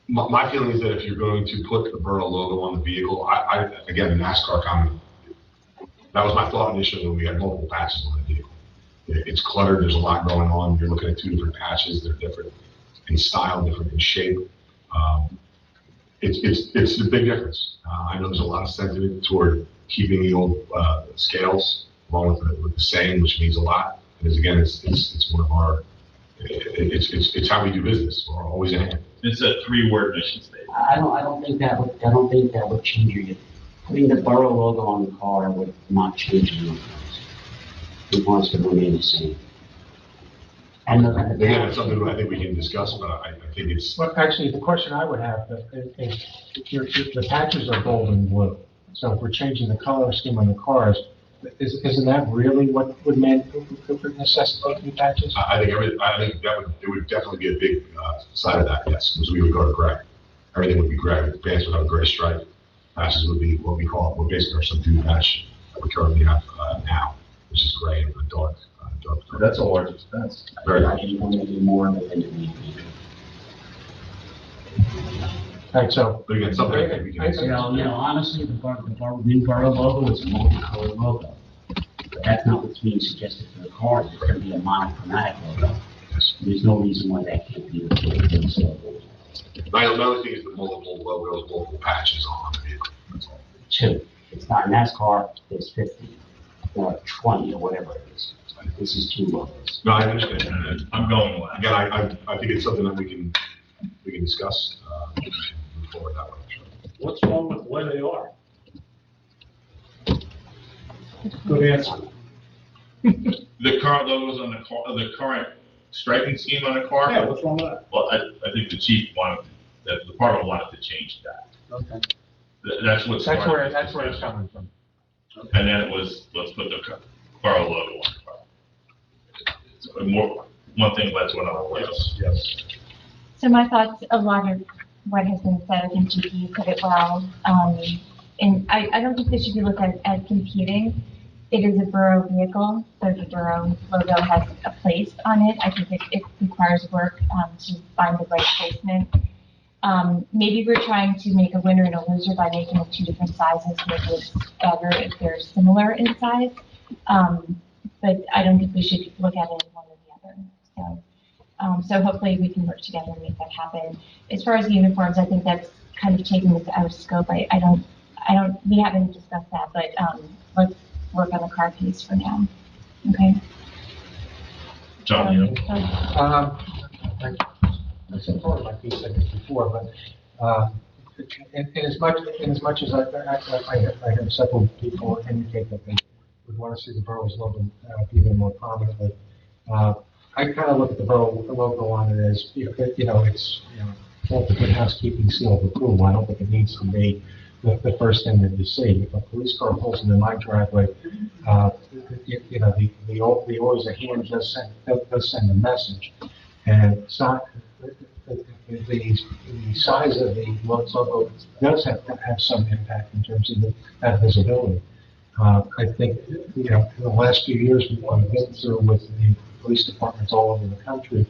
My feeling is that if you're going to put the borough logo on the vehicle, again, the NASCAR comment, that was my thought initially when we had multiple patches on the vehicle. It's cluttered, there's a lot going on, you're looking at two different patches, they're different in style, different in shape. It's a big difference. I know there's a lot of sentiment toward keeping the old scales along with the saying, which means a lot. Because again, it's one of our, it's how we do business. We're always in hand. It's a 3-word mission statement. I don't think that would change it. Putting the borough logo on the car would not change anything. It wants to remain the same. And again, it's something that I think we can discuss, but I think it's. Well, actually, the question I would have is, if the patches are gold and blue, so if we're changing the color scheme on the cars, isn't that really what would necessitate new patches? I think it would definitely be a big side of that, yes, because we would go to gray. Everything would be gray. Bands would have a gray stripe. Patches would be what we call, we're basically our subdued patch that we currently have now, which is gray and dark. That's a large expense. Very I think we're going to do more of it than we need. Right, so. But again, something I think we can. Honestly, the new borough logo is a multicolored logo. But that's not what's being suggested for the cars. It's going to be a monochromatic logo. There's no reason why that can't be the logo. Another thing is the multiple logos, multiple patches on the vehicle. That's all. 2. It's not NASCAR, there's 50 or 20 or whatever it is. This is 2 logos. No, I understand. I'm going last. Again, I think it's something that we can discuss, move forward that way. What's wrong with where they are? Good answer. The current logos on the car, the current striping scheme on the car? Yeah, what's wrong with that? Well, I think the chief wanted, the department wanted to change that. Okay. That's what's. That's where it's coming from. And then it was, let's put the borough logo on the car. So one thing led to another. Yes. So my thoughts, a lot of what has been said, I think GP put it well. And I don't think this should be looked at as competing. It is a borough vehicle, so the borough logo has a place on it. I think it requires work to find the right placement. Maybe we're trying to make a winner and a loser by making them 2 different sizes. Maybe it's better if they're similar in size. But I don't think we should look at it one or the other. So hopefully we can work together and make that happen. As far as the uniforms, I think that's kind of taking this out of scope. We haven't discussed that, but let's work on the car piece for now. Okay. John, you. I said part of my piece I think before, but in as much as I have several people indicate that they would want to see the borough's logo even more prominently. I kind of look at the borough logo on it as, it's the good housekeeping seal of approval. I don't think it needs to be the first thing that you see. If a police car pulls into my driveway, the always a hand does send a message. And it's not, the size of the logo does have some impact in terms of that visibility. I think, in the last few years, we've been through with the police departments all over the country,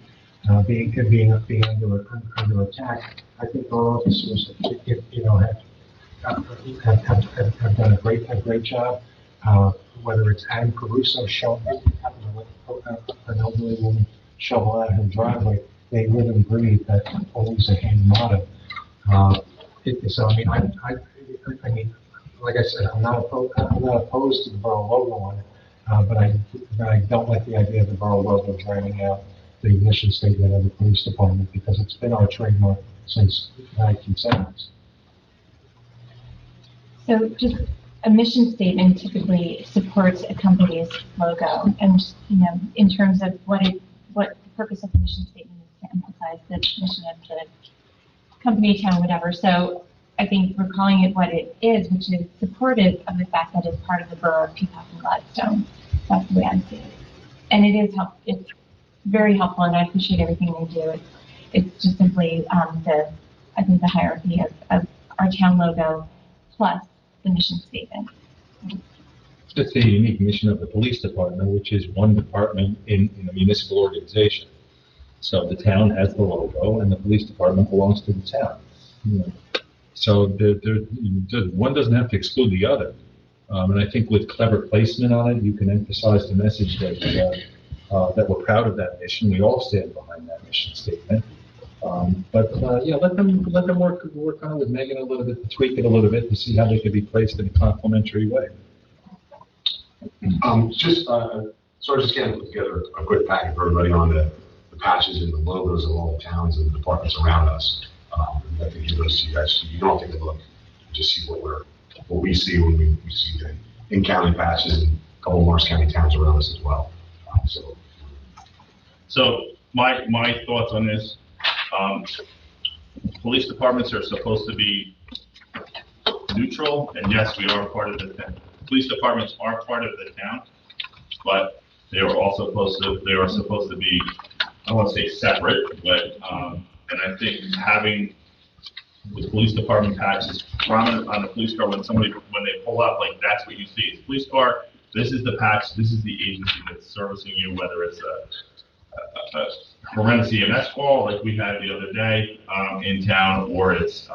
being under attack. I think our officers, have done a great job. Whether it's Ann Caruso showing an elderly woman shovel out her driveway, they live and breathe that always a hand motto. So I mean, like I said, I'm not opposed to the borough logo on it, but I don't like the idea of the borough logo drowning out the mission statement of the police department, because it's been our trademark since the 1970s. So just a mission statement typically supports a company's logo, and in terms of what the purpose of the mission statement is to emphasize the mission of the company, town, whatever. So I think we're calling it what it is, which is supportive of the fact that it's part of the borough of PEAPACK and Gladstone. That's the way I see it, and it is it's very helpful, and I appreciate everything they do. It's just simply the hierarchy of our town logo plus the mission statement. It's the unique mission of the police department, which is one department in a municipal organization. So the town has the logo, and the police department belongs to the town. You know, so one doesn't have to exclude the other. And I think with clever placement on it, you can emphasize the message that we're proud of that mission. We all stand behind that mission statement. But let them work on it with Megan a little bit, tweak it a little bit to see how they can be placed in a complementary way. Sort of just getting put together a quick packet for everybody on the patches and the logos of all the towns and the departments around us. I can give those to you guys, so you don't have to look, just see what we see when we see the in-county patches and a couple of Morris County towns around us as well. So my thoughts on this, police departments are supposed to be neutral, and yes, we are part of the town. Police departments are part of the town, but they are also supposed to be, I don't want to say separate, but, and I think having the police department patches prominent on the police car when they pull up, like, that's what you see. It's a police car, this is the patch, this is the agency that's servicing you, whether it's a horrendous EMS call like we had the other day in town, or it's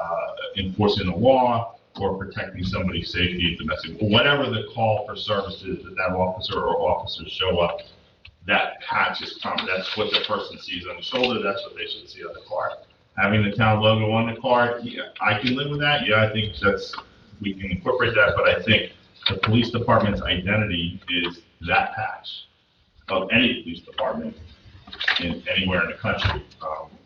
enforcing the law, or protecting somebody's safety and domestic, whatever the call for service is that officer or officers show up, that patch is common. That's what the person sees on the shoulder. That's what they should see on the car. Having the town logo on the car, yeah, I can live with that. Yeah, I think we can incorporate that, but I think the police department's identity is that patch of any police department anywhere in the country.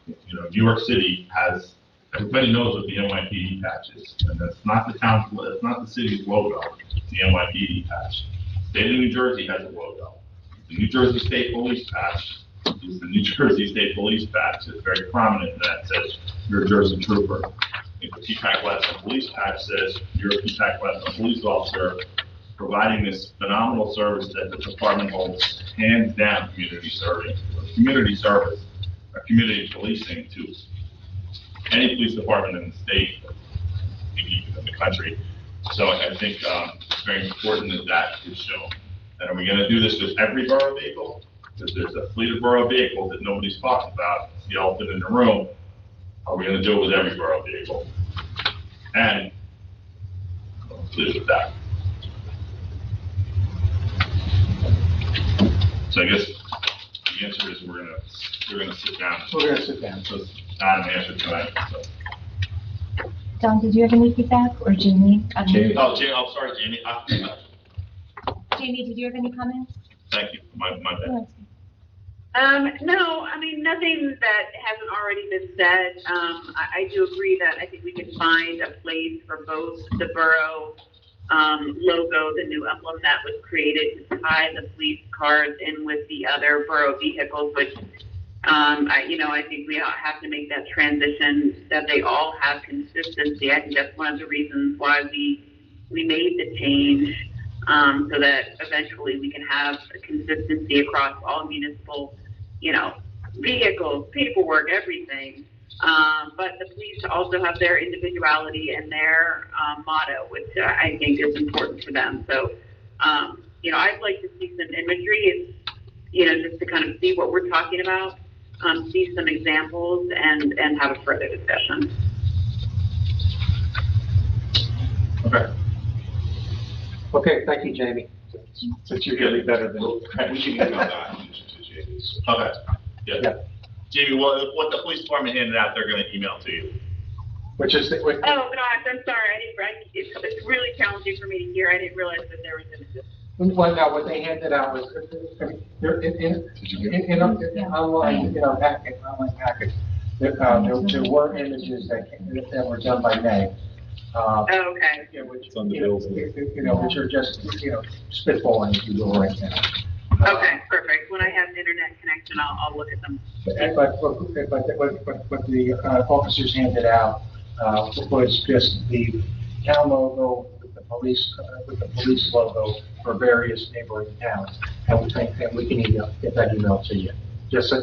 New York City has, everybody knows what the NYPD patch is, and that's not the town, it's not the city's logo, it's the NYPD patch. State of New Jersey has a logo. The New Jersey State Police patch is the New Jersey State Police patch. It's very prominent, and that says you're a Jersey trooper. If the PEAPACK GLADSTONE police patch says you're a PEAPACK GLADSTONE police officer providing this phenomenal service that the department holds hands down community service, or community policing to any police department in the state, maybe even in the country. So I think it's very important that is shown. And are we going to do this with every borough vehicle? Because there's a fleet of borough vehicles that nobody's talking about, it's the elephant in the room. Are we going to do it with every borough vehicle? And I'll conclude with that. So I guess the answer is we're gonna sit down. We're gonna sit down. So it's not an answer tonight, so. Don, did you have any feedback, or Jamie? Jamie. Oh, sorry, Jamie. Jamie, did you have any comments? Thank you, my bad. No, I mean, nothing that hasn't already been said. I do agree that I think we can find a place for both the borough logo, the new emblem that was created to tie the police cars in with the other borough vehicles, which, I think we have to make that transition, that they all have consistency. I think that's one of the reasons why we made the change, so that eventually we can have a consistency across all municipal, vehicles, paperwork, everything. But the police also have their individuality and their motto, which I think is important for them. So, I'd like to see some imagery, just to kind of see what we're talking about, see some examples, and have a further discussion. Okay. Okay, thank you, Jamie. Since you're getting better than. We can email that to Jamie. Okay. Yeah. Yeah. Jamie, what the police department handed out, they're gonna email to you. Which is, Oh, no, I'm sorry. It's really challenging for me to hear. I didn't realize that there was images. well, no, what they handed out was, they're in online packet, there were images that were done by May. Okay. Which, It's on the bills. which are just, spitballing, if you will, right now. Okay, perfect. When I have an internet connection, I'll look at them. But what the officers handed out was just the town logo with the police logo for various neighboring towns, and we can get that email to you. Just so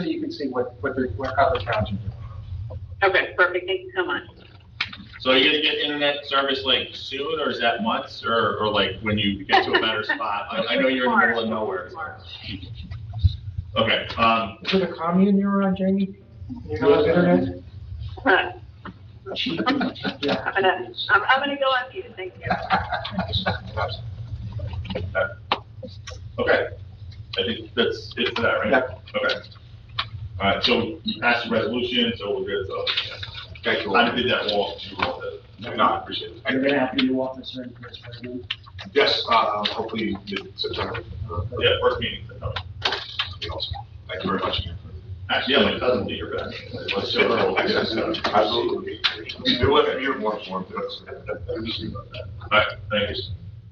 you can see what other towns are doing. Okay, perfect. Thank you so much. So are you gonna get internet service like soon, or is that months, or like when you get to a better spot? I know you're in the middle of nowhere. Okay, Is it a commune you're on, Jamie? You know, internet? I'm gonna go on mute, thank you. okay. I think that's it for that, right? Yeah. Okay. All right, so you passed the resolution, so we're good, so, yeah. Thank you. I did that walk, you walked it. No, I appreciate it. You're gonna have to do office during first president? Yes, hopefully mid-September. Yeah, first meeting. Be awesome. Thank you very much again. Actually, yeah, my cousin did your best. Let's show her. Absolutely. You do it, you're more informed. All right, thank you.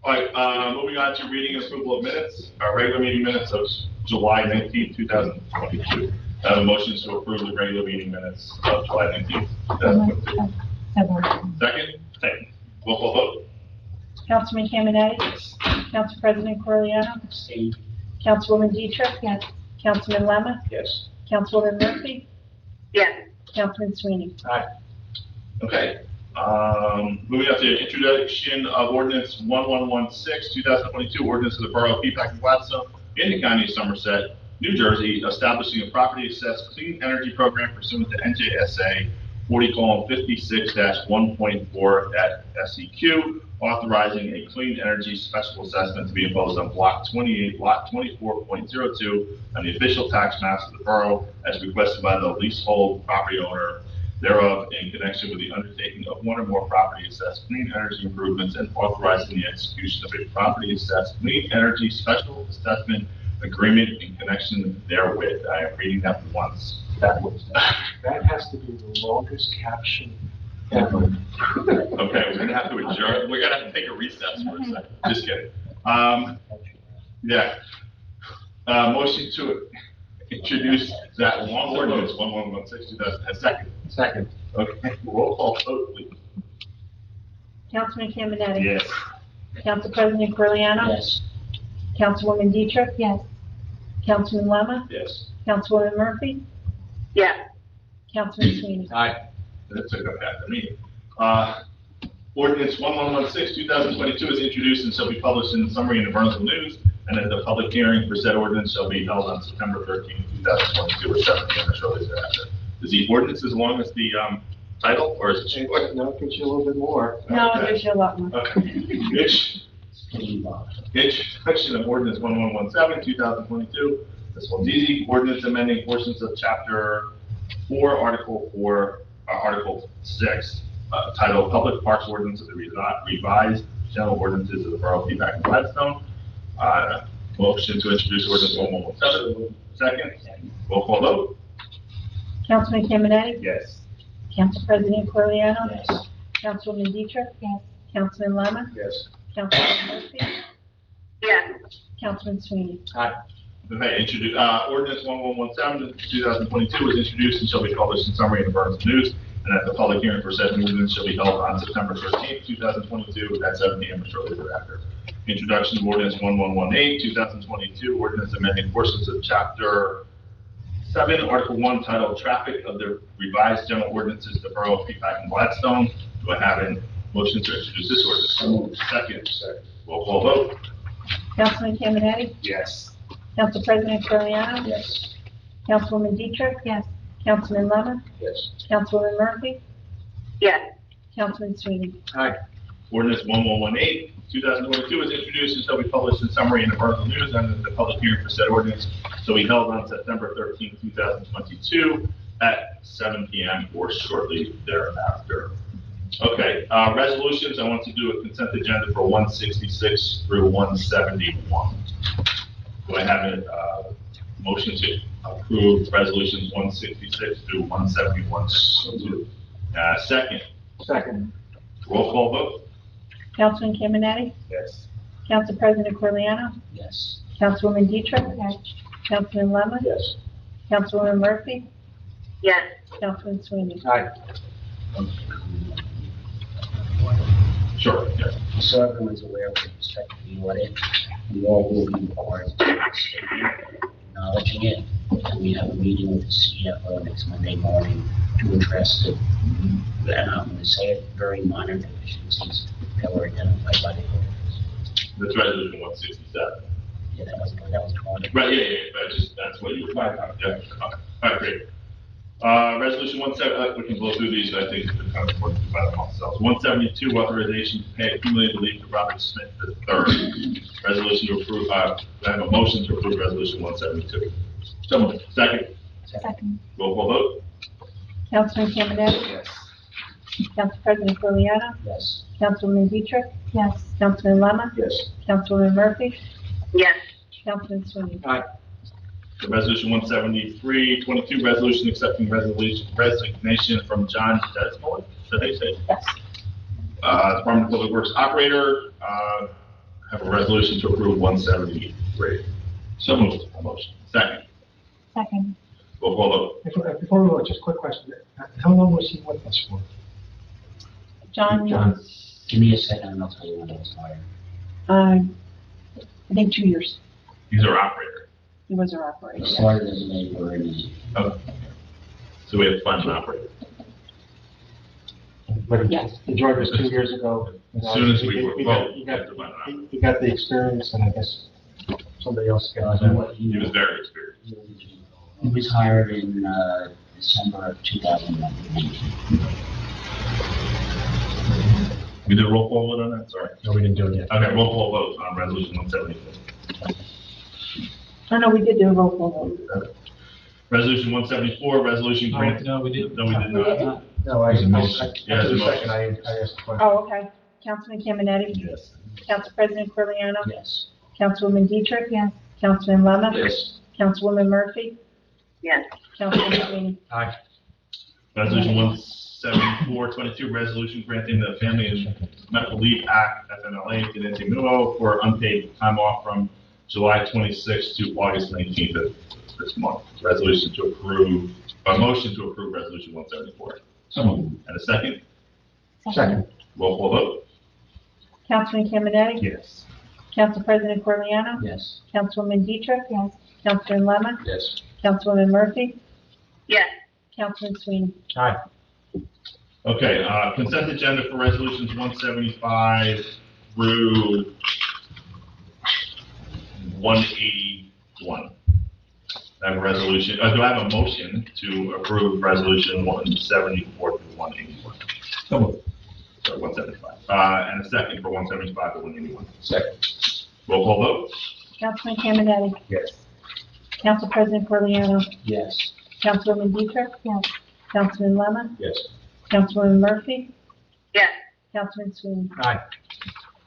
All right, moving on to reading and approval of minutes, our regular meeting minutes of July 19th, 2022. I have a motion to approve the regular meeting minutes of July 19th, 2022. Second? Second. Roll call vote? Councilman Caminetti? Council President Corriano? Abstain. Councilwoman Dietrich? Yes. Councilman Lemma? Yes. Councilwoman Murphy? Yes, Councilman Sweeney? Okay. Moving on to introduction of ordinance 1116, 2022, ordinance of the Borough of PEAPACK and Gladstone in the County of Somerset, New Jersey, establishing a property assessed clean energy program pursuant to NJSA 40:56-1.4-SEQ, authorizing a clean energy special assessment to be imposed on block 28, lot 24.02, on the official tax maps of the borough as requested by the leasehold property owner thereof in connection with the undertaking of one or more property assessed clean energy improvements and authorizing the execution of a property assessed clean energy special assessment agreement in connection therewith. I am reading that once. That has to be the longest caption ever. Okay, we're gonna have to adjourn, we're gonna have to take a recess for a second, just kidding. Yeah. Motion to introduce that long ordinance, 1116, 2000, Second. Okay, roll call vote, please. Councilman Caminetti? Yes. Council President Corriano? Yes. Councilwoman Dietrich? Yes. Councilman Lemma? Yes. Councilwoman Murphy? yes, Councilman Sweeney? Aye. That took up half the meeting. Ordinance 1116, 2022 is introduced and shall be published in the summary in the Burnsville News, and that the public hearing for said ordinance shall be held on September 13th, 2022, or 7 p.m. or shortly thereafter. Is the ordinance as long as the title, or is it short? No, it gives you a little bit more. No, there's a lot more. Okay. Introduction of ordinance 1117, 2022. This one's easy. Ordinance amending portions of chapter 4, article 6, titled Public Parks Ordinance of the Revised General Ordinances of the Borough of PEAPACK and Gladstone. Motion to introduce ordinance 1117. Second. Roll call vote. Councilman Caminetti? Yes. Council President Corriano? Yes. Councilwoman Dietrich? Yes. Councilman Lemma? Yes. Councilwoman Murphy? yes, Councilman Sweeney? Okay, ordinance 1117, 2022 was introduced and shall be published in summary in the Burnsville News, and that the public hearing for said ordinance shall be held on September 13th, 2022, at 7 p.m. or shortly thereafter. Introduction of ordinance 1118, 2022, ordinance amending portions of chapter 7, article 1, titled Traffic of the Revised General Ordinances of the Borough of PEAPACK and Gladstone. Do I have a motion to introduce this ordinance? Second. Roll call vote. Councilman Caminetti? Yes. Council President Corriano? Yes. Councilwoman Dietrich? Yes. Councilman Lemma? Yes. Councilwoman Murphy? yes, Councilman Sweeney? Ordinance 1118, 2022 is introduced and shall be published in summary in the Burnsville News, and the public hearing for said ordinance shall be held on September 13th, 2022, at 7 p.m. or shortly thereafter. Okay, resolutions, I want to do a consent agenda for 166 through 171. Do I have a motion to approve resolutions 166 through 171? Second. Second. Roll call vote? Councilman Caminetti? Yes. Council President Corriano? Yes. Councilwoman Dietrich? Yes. Councilman Lemma? Yes. Councilwoman Murphy? yes, Councilman Sweeney? Aye. Sure, yes. So everyone's aware with respect to the audit, we all will be required to take a statement acknowledging it. And we have a meeting with the CFO next Monday morning to address the, and I'm going to say it, very minor deficiencies that were identified by the auditors. That's resolution 167. Yeah, that was 20. Right, that's what you were talking about, yeah. Okay. All right, great. Resolution 17, we can go through these, I think, it's kind of important to by them ourselves. 172, authorization to pay accumulated leave to Robert Smith III. Resolution to approve, I have a motion to approve resolution 172. So moved. Second. Second. Roll call vote. Councilman Caminiti? Yes. Council President Corriano? Yes. Councilwoman Dietrich? Yes. Councilman Lemon? Yes. Councilwoman Murphy? yes, Councilman Sweeney? The resolution 173, 22, resolution accepting resignation from John Desmond, should they say? Yes. Department of Public Works Operator, have a resolution to approve 173. So moved. A motion. Second. Second. Roll call vote. Before we go, just a quick question. How long was he with us for? John? Give me a second and I'll tell you when it was hired. I think 2 years. He's our operator. He was our operator. It started as a labor and Okay. So we have fund and operator. But Yes. he joined us 2 years ago. As soon as we were, He well, got the experience, and I guess somebody else got you know it. what, he was very experienced. he was hired in, December of 2019. We did a roll call vote on that? Sorry. No, we didn't do it yet. Okay, roll call vote on resolution 174. Oh, no, we did do a roll call vote. Resolution 174, resolution granting. No, we didn't. No, we did not. No, It was a motion. Yeah, after it was the a second, I asked the question. Oh, okay. Councilman Caminiti? Yes. Council President Corriano? Yes. Councilwoman Dietrich? Yes. Councilman Lemon? Yes. Councilwoman Murphy? yes, Councilman Sweeney? Resolution 174, 22, resolution granting the Family and Medical Leave Act, FMLA, to Nancy Muo for unpaid time off from July 26th to August 19th of this month. Resolution to approve, a motion to approve resolution 174. So moved. And a second? Second. Roll call vote? Councilman Caminiti? Yes. Council President Corriano? Yes. Councilwoman Dietrich? Yes. Councilman Lemon? Yes. Councilwoman Murphy? yes, Councilman Sweeney? Aye. Okay, consent agenda for resolutions 175 through 181. I have a resolution, do I have a motion to approve resolution 174 through 181? So moved. Sorry, 175. And a second for 175 to 181. Second. Roll call vote? Councilman Caminiti? Yes. Council President Corriano? Yes. Councilwoman Dietrich? Yes. Councilman Lemon? Yes. Councilwoman Murphy? yes, Councilman Sweeney? Aye.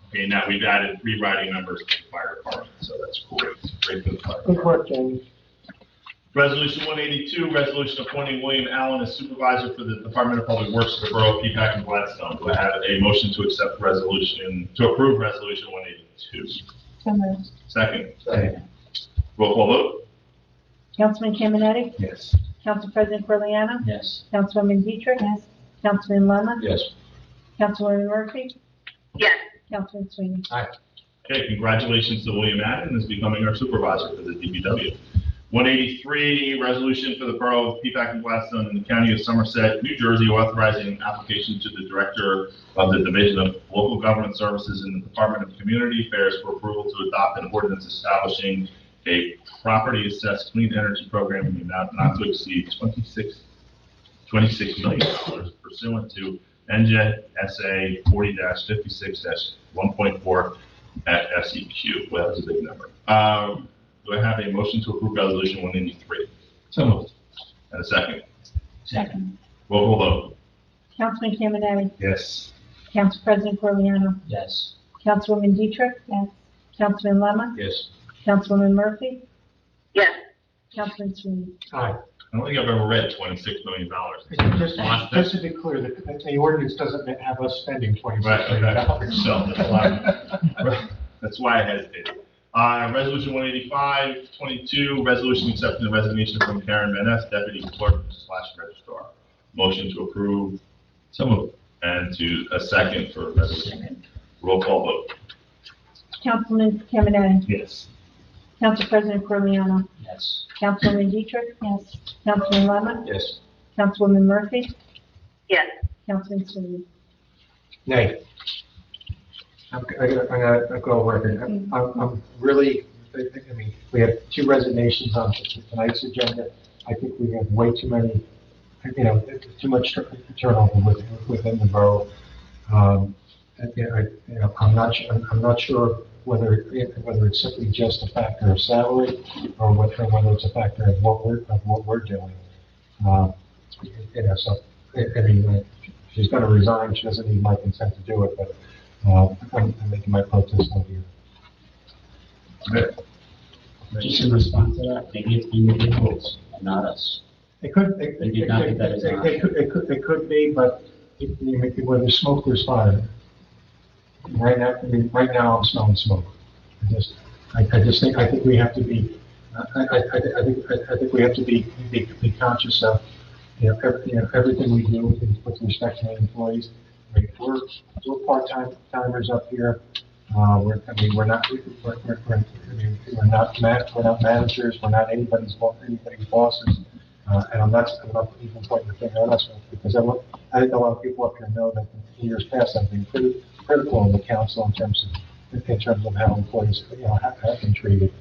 Okay, now we've added 3 writing members to the fire department, so that's great. Great for the fire Good department. work, Jamie. Resolution 182, resolution appointing William Allen as supervisor for the Department of Public Works for the Borough of PEAPACK and Gladstone. Do I have a motion to accept resolution, to approve resolution 182? So moved. Second. Second. Roll call vote? Councilman Caminiti? Yes. Council President Corriano? Yes. Councilwoman Dietrich? Yes. Councilman Lemon? Yes. Councilwoman Murphy? yes, Councilman Sweeney? Okay, congratulations to William Allen as becoming our supervisor for the DPW. 183, resolution for the Borough of PEAPACK and Gladstone in the County of Somerset, New Jersey, authorizing an application to the Director of the Division of Local Government Services in the Department of Community Affairs for approval to adopt an ordinance establishing a property assessed clean energy program in the amount not to exceed $26 million pursuant to NJSA 40-56-1.4 at SEQ. Well, that's a big number. Do I have a motion to approve resolution 183? So moved. And a second? Second. Roll call vote? Councilman Caminiti? Yes. Council President Corriano? Yes. Councilwoman Dietrich? Yes. Councilman Lemon? Yes. Councilwoman Murphy? yes, Councilman Sweeney? Aye. I don't think I've ever read $26 million. Just to be clear, the ordinance doesn't have us spending $26 million. Right, so that's why I hesitated. Resolution 185, 22, resolution accepting the resignation from Karen Van Ness, Deputy Clerk / Registrar. Motion to approve. So moved. And to a second for resolution. Roll call vote. Councilman Caminiti? Yes. Council President Corleone? Yes. Councilwoman Dietrich? Yes. Councilman Lemon? Yes. Councilwoman Murphy? Yes. Councilman Sweeney? Nay. I'm gonna go over it. I'm really, I mean, we have 2 resignations on tonight's agenda. I think we have way too many, too much turnover within the borough. I'm not sure whether it's simply just a factor of salary or whether it's a factor of what we're doing. So, I mean, she's gonna resign, she doesn't need my consent to do it, but, I'm making my protest out here. Just in response to that, maybe it's the individuals and not us. It could be, but where there's smoke, there's fire. Right now, I'm smelling smoke. I think we have to be, I think we have to be conscious of, everything we do with respect to employees. I mean, we're part-timers up here. We're not managers, we're not anybody's bosses. And I'm not even pointing the finger at us, because I think a lot of people up here know that in years past, I've been pretty critical of the council in terms of how employees, have been treated.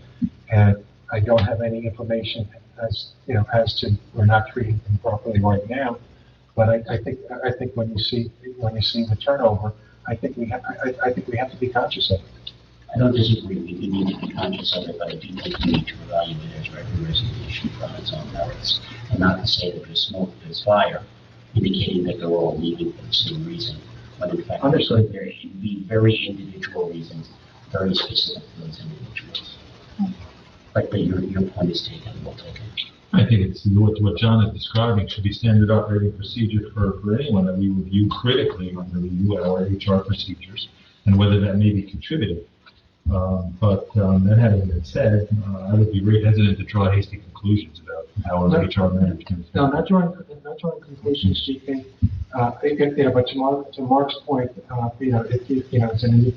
And I don't have any information as to we're not treating them properly right now. But I think when you see the turnover, I think we have to be conscious of it. I don't disagree, we do need to be conscious of it, but I do think we need to evaluate it as regular resignation from its own merits, and not to say that there's smoke, there's fire, indicating that they're all leaving for the same reason, when in fact, there should be very individual reasons, very specific to those individuals. But your point is taken, we'll take it. I think it's what John is describing should be standard operating procedure for anyone that we review critically when we review our HR procedures and whether that may be contributing. But that having been said, I would be very hesitant to draw hasty conclusions about how our HR management. No, not drawing conclusions, GP. But to Mark's point, it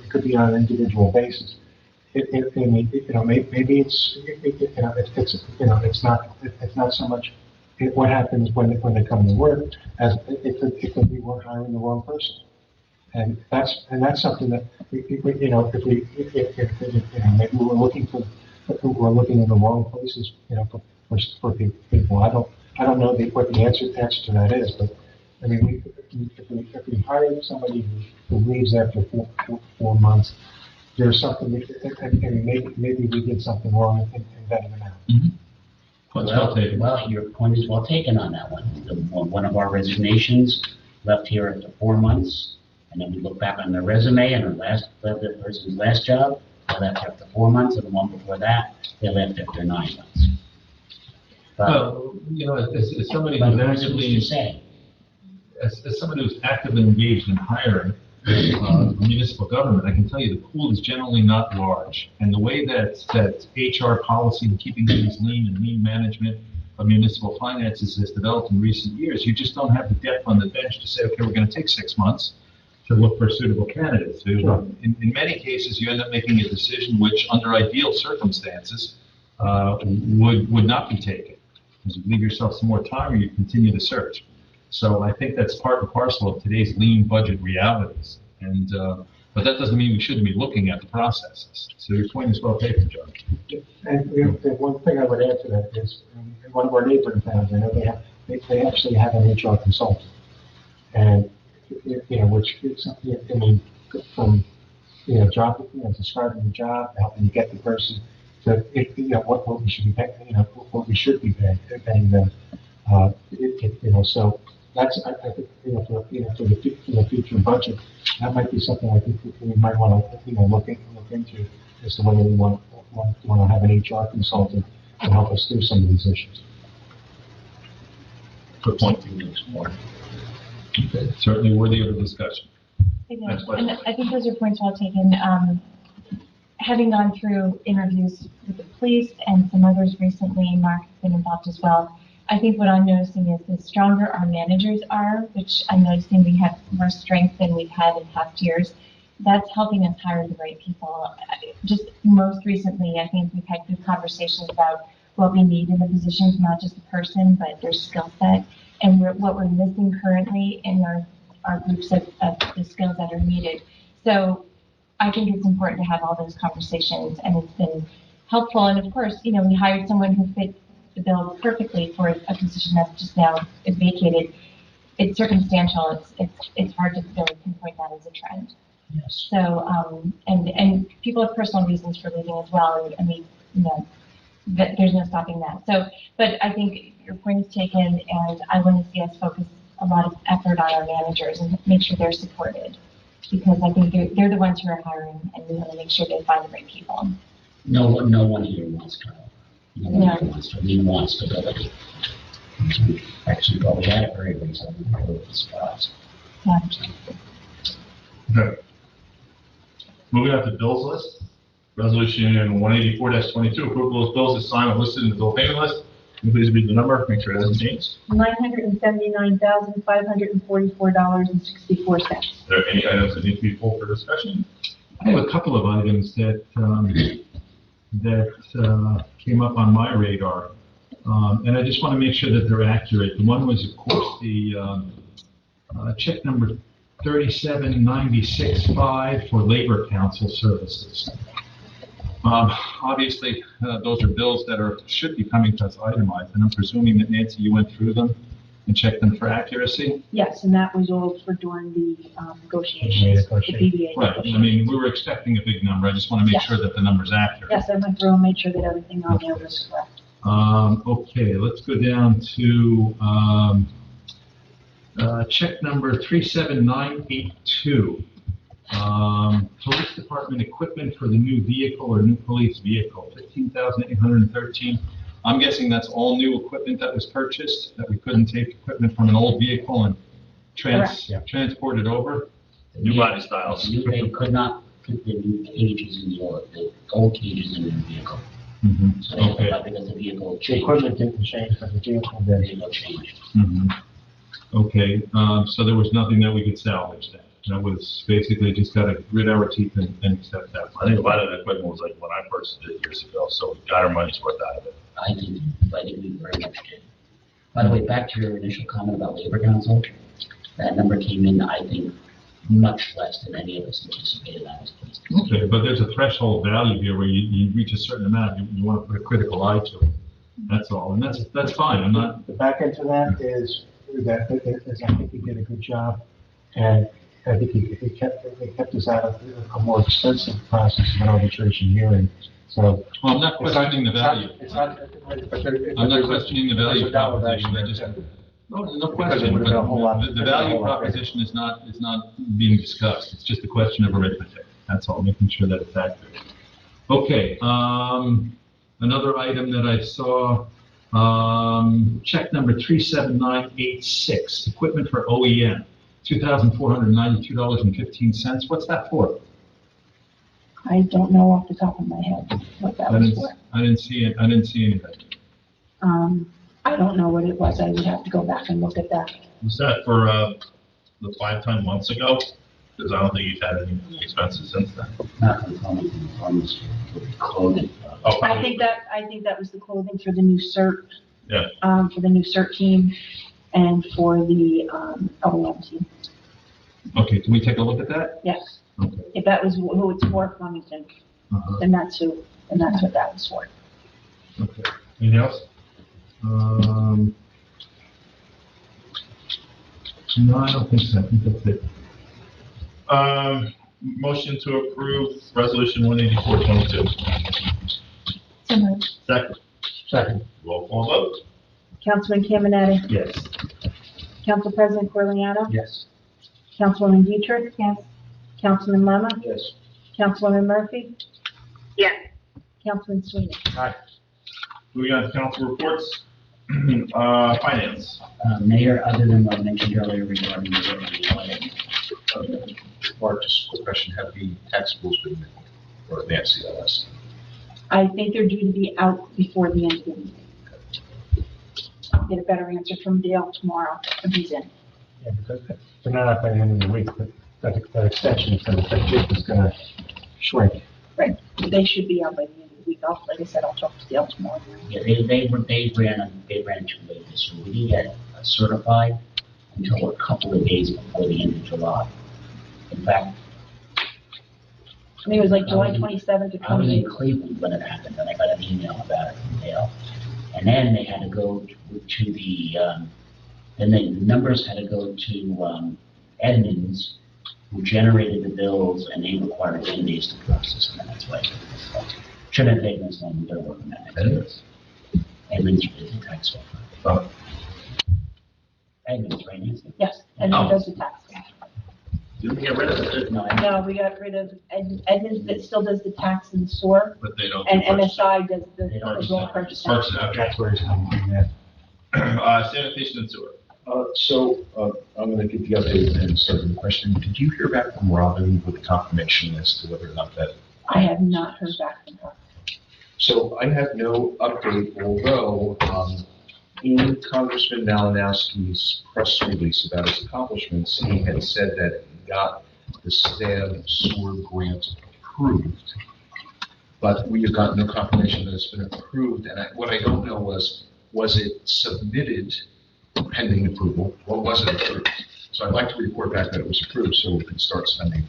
could be on an individual basis. Maybe it's not so much what happens when they come to work as it could be we're hiring the wrong person. And that's something that if maybe we're looking in the wrong places, for people. I don't know what the answer to that is, but I mean, if we hire somebody who leaves after 4 months, there's something, maybe we did something wrong in vetting them out. Mm-hmm. Well, your point is well taken on that one. One of our resignations left here after 4 months, and then we look back on their resume and the person's last job, they left after 4 months, and the one before that, they left after 9 months. Well, as somebody who's actually, as somebody who's actively engaged in hiring municipal government, I can tell you the pool is generally not large. And the way that HR policy and keeping things lean and lean management of municipal finances has developed in recent years, you just don't have the depth on the bench to say, okay, we're going to take 6 months to look for suitable candidates. Sure. In many cases, you end up making a decision which, under ideal circumstances, would not be taken. Because you leave yourself some more time, or you continue the search. So I think that's part and parcel of today's lean budget realities. And but that doesn't mean we shouldn't be looking at the processes. So your point is well taken, John. And the one thing I would add to that is, in one of our neighboring towns, I know they actually have an HR consultant, and which is something, from job, describing the job, helping to get the person to what we should be paying, what we should be paying them. So that's, I think, for the future budget, that might be something I think we might want to, look into as to whether we want to have an HR consultant to help us through some of these issues. Good point. Okay. Certainly worthy of a discussion. And I think those are points well taken. Having gone through interviews with the police and some others recently, Mark has been involved as well. I think what I'm noticing is the stronger our managers are, which I'm noticing we have more strength than we've had in past years, that's helping us hire the right people. Just most recently, I think we've had good conversations about what we need in the positions, not just the person, but their skill set, and what we're missing currently in our groups of the skills that are needed. So I think it's important to have all those conversations, and it's been helpful. And of course, you know, we hired someone who fit the bill perfectly for a position that's just now is vacated. It's circumstantial. It's hard to really pinpoint that as a trend. Yes. So, and people have personal reasons for leaving as well. I mean, you know, that there's no stopping that. So, but I think your point is taken, and I want to see us focus a lot of effort on our managers and make sure they're supported, because I think they're the ones who are hiring, and we want to make sure they find the right people. No one here wants to. No one here wants to. We want stability. Actually, well, we had it very recently. I was surprised. Yeah. Okay. Moving on to bills list. Resolution 184-22, approval of bills as signed and listed in the bill payment list. Can you please read the number, make sure it hasn't changed? $979,544.64. Are there any items that need to be pulled for discussion? I have a couple of items that came up on my radar, and I just want to make sure that they're accurate. The one was, of course, the check number 37965 for Labor Council services. Obviously, those are bills that should be coming to us itemized, and I'm presuming that, Nancy, you went through them and checked them for accuracy? Yes, and that was all for during the negotiations, the PBA. Right, I mean, we were expecting a big number, I just want to make sure that the number's accurate. Yes, I went through and made sure that everything on there was correct. Okay, let's go down to check number 37982. Police Department equipment for the new vehicle or new police vehicle, $15,813. I'm guessing that's all new equipment that was purchased, that we couldn't take equipment from an old vehicle and transport it over? New body styles. They could not fit the new cages in the old cages in the vehicle. Mm-hmm. So they thought because the vehicle changed. Equipment didn't change, but the vehicle did. The vehicle changed. Mm-hmm. Okay, so there was nothing that we could salvage then? That was basically just got to grit our teeth and accept that. I think a lot of that equipment was like when I purchased it years ago, so we got our money's worth out of it. I think we very much did. By the way, back to your initial comment about Labor Council, that number came in, I think, much less than any of us anticipated that was. Okay, but there's a threshold value here where you reach a certain amount, you want to put a critical eye to it. That's all, and that's fine. I'm not. The back end to that is that I think he did a good job, and I think it kept us out of a more extensive process of an arbitration hearing. So Well, I'm not questioning the value. I'm not questioning the value proposition. I just no question. But the value proposition is not being discussed. It's just a question of arithmetic. That's all. Making sure that it's accurate. Okay. Another item that I saw. Check number 37986, equipment for OEM, $2,492.15. What's that for? I don't know off the top of my head what that was for. I didn't see it. I didn't see anything. I don't know what it was. I would have to go back and look at that. Was that for, the 5 months ago? Because I don't think you've had any expenses since then. Not conforming to the funds for the clothing. Oh, I think that was the clothing for the new CERT. Yeah. For the new CERT team and for the, OEM team. Okay, can we take a look at that? Yes. Okay. If that was who it's for, Flemington, then that's what that was for. Okay. Anything else? No, I don't think so. I think that's it. Motion to approve resolution 184-22. So moved. Second. Roll call vote. Councilman Caminati? Yes. Council President Corliano? Yes. Councilwoman Dietrich? Yes. Councilman Lema? Yes. Councilwoman Murphy? Yes. Councilman Sweeney? Moving on to council reports. Finance. Mayor, other than what I mentioned earlier regarding the audit, Mark, just a quick question, have the tax rules been, or Nancy, I think they're due to be out before the end of the meeting. I'll get a better answer from Dale tomorrow when he's in. Yeah, because they're not by the end of the week, but that extension is gonna, that jig is gonna shrink. Right, they should be out by the end of the week. Like I said, I'll talk to Dale tomorrow. Yeah, they ran too late this year. We didn't get certified until a couple of days before the end of July. In fact, I think it was like July 27th or I was in 28th. Cleveland when it happened, and I got an email about it from Dale. And then they had to go to the, then the numbers had to go to Edmunds, who generated the bills, and they required 10 days to process them, and that's why. Shouldn't have taken us long, they're working on it. Edmunds is the tax officer. Edmunds, right, Nancy? Yes, and Oh. he does the tax. Didn't we get rid of it? No, No, we got rid of Edmunds that still does the tax in the store, But they don't. and do purchase. MSI does the They don't overall do purchase. Purchase, okay. That's where he's coming from, yeah. Sanitation and sewer. I'm going to give the update and start with the question. Did you hear back from Robin with confirmation as to whether or not that? I have not heard back from her. So I have no update, although in Congressman Malinowski's press release about his accomplishments, he had said that he got the STAB sewer grant approved. But we have got no confirmation that it's been approved. And what I don't know was it submitted pending approval, or was it approved? So I'd like to report back that it was approved so we can start spending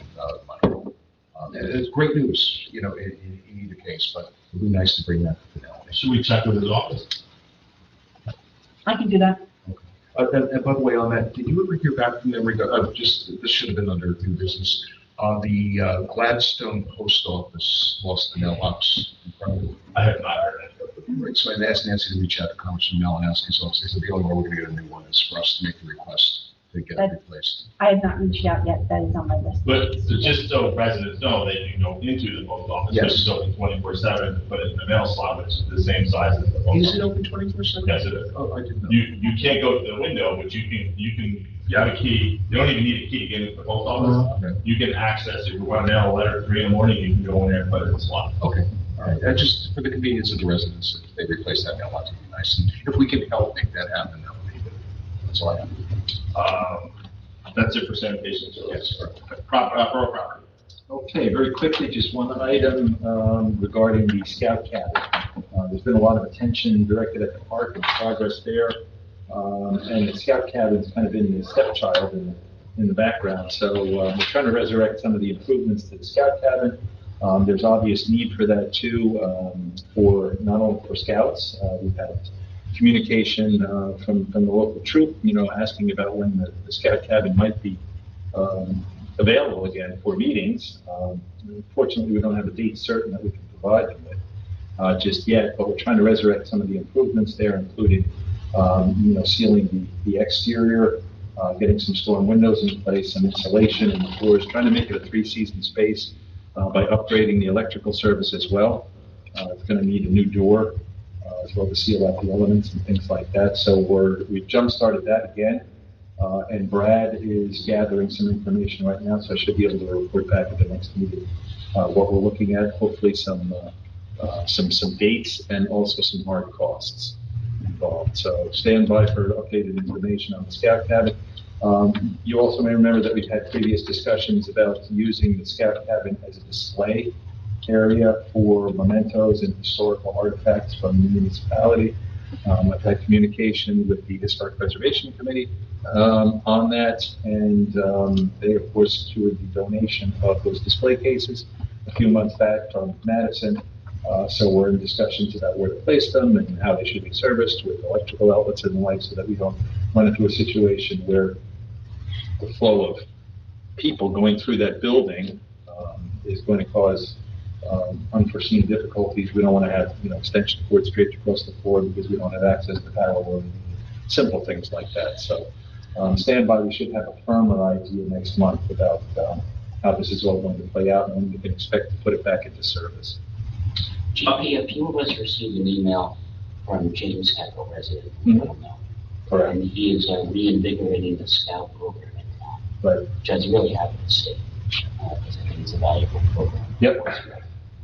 money. And it's great news, you know, in either case, but it'd be nice to bring that to fidelity. Should we check with his office? I can do that. And by the way, on that, did you ever hear back from them regarding, this should have been under new business, the Gladstone Post Office lost the mailbox in front of it? I have not heard anything. Right, so I asked Nancy to reach out to Congressman Malinowski's office. He said the only way we're going to get a new one is for us to make the request to get it replaced. I have not reached out yet. That is on my list. But just so residents know, they can go into the post office, Yes. which is open 24/7, put it in the mail slot, which is the same size as the post Is office. it open 24/7? Yes, it is. Oh, I didn't know. You can't go to the window, but you have a key, you don't even need a key to get into the post office. Okay. You can access, if you want to mail a letter at 3 in the morning, you can go in there and put it in the slot. Okay, all right. Just for the convenience of the residents, if they replace that mailbox, it'd be nice. And if we can help make that happen, that would be good. That's all I have. That's it for sanitation. So Yes. borough property. Okay, very quickly, just one item regarding the scout cabin. There's been a lot of attention directed at the park and progress there. And the scout cabin's kind of been the stepchild in the background. So we're trying to resurrect some of the improvements to the scout cabin. There's obvious need for that too, for not only for scouts. We've had communication from the local troop, asking about when the scout cabin might be available again for meetings. Fortunately, we don't have a date certain that we can provide them with just yet, but we're trying to resurrect some of the improvements there, including, sealing the exterior, getting some storm windows in place, some insulation in the floors, trying to make it a 3-season space by upgrading the electrical service as well. It's going to need a new door as well to seal out the elements and things like that. So we've jump-started that again. And Brad is gathering some information right now, so I should be able to report back at the next meeting what we're looking at, hopefully some dates and also some hard costs involved. So stand by for updated information on the scout cabin. You also may remember that we've had previous discussions about using the scout cabin as a display area for mementos and historical artifacts from the municipality. I've had communication with the Historic Preservation Committee on that, and they, of course, secured the donation of those display cases a few months back from Madison. So we're in discussions about where to place them and how they should be serviced with electrical outlets and the like, so that we don't run into a situation where the flow of people going through that building is going to cause unforeseen difficulties. We don't want to have, extension cords draped across the floor because we don't have access to power or simple things like that. So stand by. We should have a firmer idea next month about how this is all going to play out and when we can expect to put it back into service. GP, a few of us received an email from James Echo, resident, we don't know. Correct. And he is reinvigorating the scout program in town. Right. Which I was really happy to see, because I think it's a valuable program. Yep.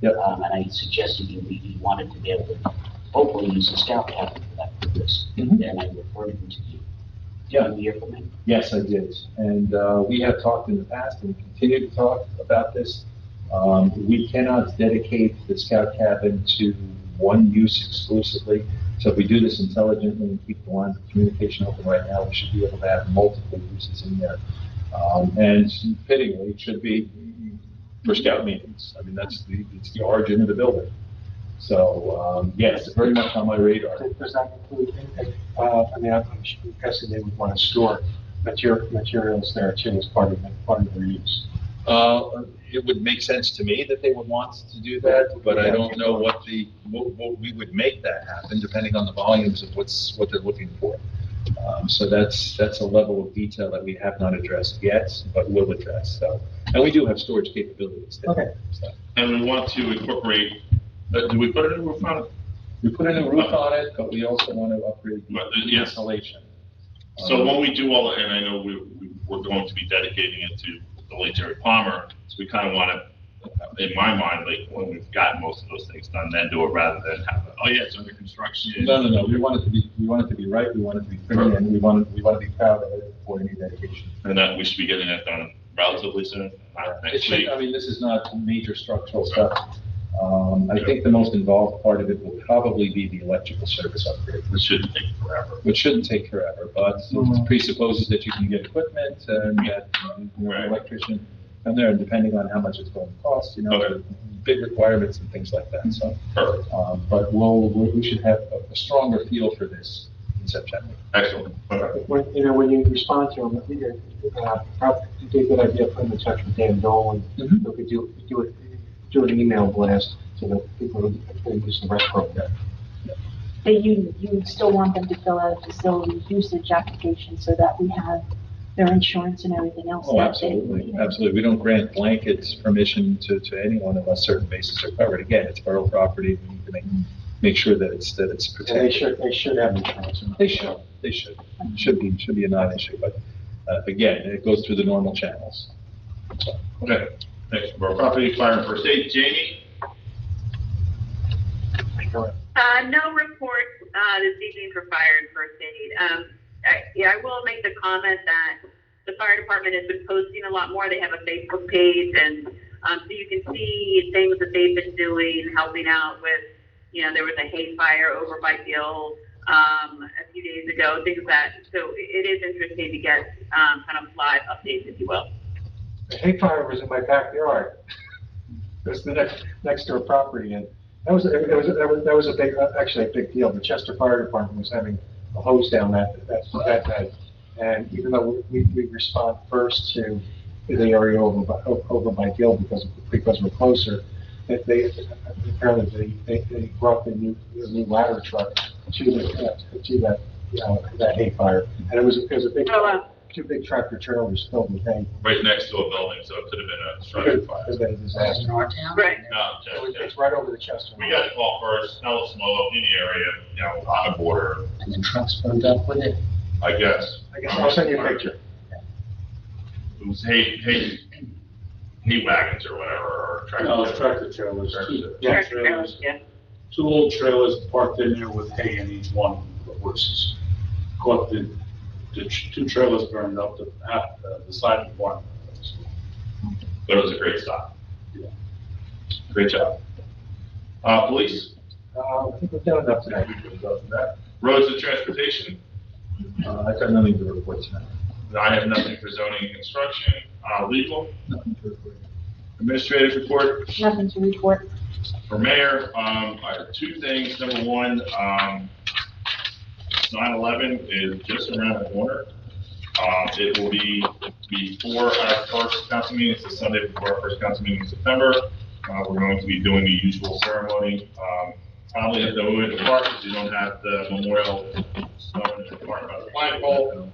Yep. And I suggested he wanted to be able to hopefully use the scout cabin for that purpose. Mhm. And I referred him to you. Yeah. Hear from him? Yes, I did. And we have talked in the past and we continue to talk about this. We cannot dedicate the scout cabin to one use exclusively. So if we do this intelligently and keep the lines of communication open right now, we should be able to have multiple uses in there. And fittingly, it should be for scout meetings. I mean, it's the origin of the building. So, yes, it's very much on my radar. Does that include, I mean, I'm guessing they would want to store materials there too as part of their use. It would make sense to me that they would want to do that, but I don't know what we would make that happen depending on the volumes of what they're looking for. So that's a level of detail that we have not addressed yet, but will address. So, and we do have storage capabilities there. Okay. So. And we want to incorporate, do we put a new roof on it? We put a new roof on it, but we also want to upgrade the Yes. insulation. So when we do all, and I know we're going to be dedicating it to the late Jerry Palmer, so we kind of want to, in my mind, like when we've gotten most of those things done, then do it rather than have, oh yeah, it's under construction. No. We want it to be right. We want it to be pretty, and we want to be proud of it before any dedication. And that we should be getting that done relatively soon, not next week. I mean, this is not major structural stuff. I think the most involved part of it will probably be the electrical service upgrade. Which shouldn't take forever. Which shouldn't take forever, but it presupposes that you can get equipment and get an electrician in there, and depending on how much it's going to cost, Okay. big requirements and things like that, so. Perfect. But we should have a stronger feel for this in September. Excellent. Okay. When you respond to them, probably it'd be a good idea to put them in touch with Dan Dolan. Mhm. We could do an email blast to the people who use the rest program. But you would still want them to fill out a facility usage application so that we have their insurance and everything else. Oh, that they- absolutely, absolutely. We don't grant blanket permission to anyone unless certain bases are covered. Again, it's borough property. We need to make sure that it's And protected. they should have insurance. They should. Should be a non-issue, but again, it goes through the normal channels. So. Okay. Next, borough property, fire and first aid. Jamie? No report, this evening for fire and first aid. I will make the comment that the fire department has been posting a lot more. They have a Facebook page, and so you can see things that they've been doing, helping out with, there was a hay fire over by Gill a few days ago, things so it is interesting to get kind of live updates, if you will. The hay fire was in my backyard. It was the next door property, and that was actually a big deal. The Chester Fire Department was having a hose down that night, and even though we respond first to the area over by Gill because we're closer, they brought the new ladder truck to that hay fire, and it was a big. Oh, wow. Two big tractor trailers filled with hay. Right next to a building, so it could have been a structure fire. Could have been a disaster. In our town? Right. No, just, It's right over the Chester. we got a call first, snow was slow in the area, on the border, And the trucks burned up with it? I guess. I'll send you a picture. It was hay wagons or whatever, or tractor. No, it's tractor trailers. Yeah. Yeah. Two old trailers parked in there with hay in each one, which caught the two trailers burned up the side of one. But it was a great stop. Yeah. Great job. Police, I think we've done enough tonight. roads and transportation, I got nothing to report tonight. I have nothing for zoning and construction, legal, Nothing to report. administrative report. Nothing to report. For mayor, I have two things. Number one, 9/11 is just around the corner. It will be before our first council meeting. It's the Sunday before our first council meeting in September. We're going to be doing the usual ceremony. Probably have to move it in the park because you don't have the memorial stone in the park by the flagpole.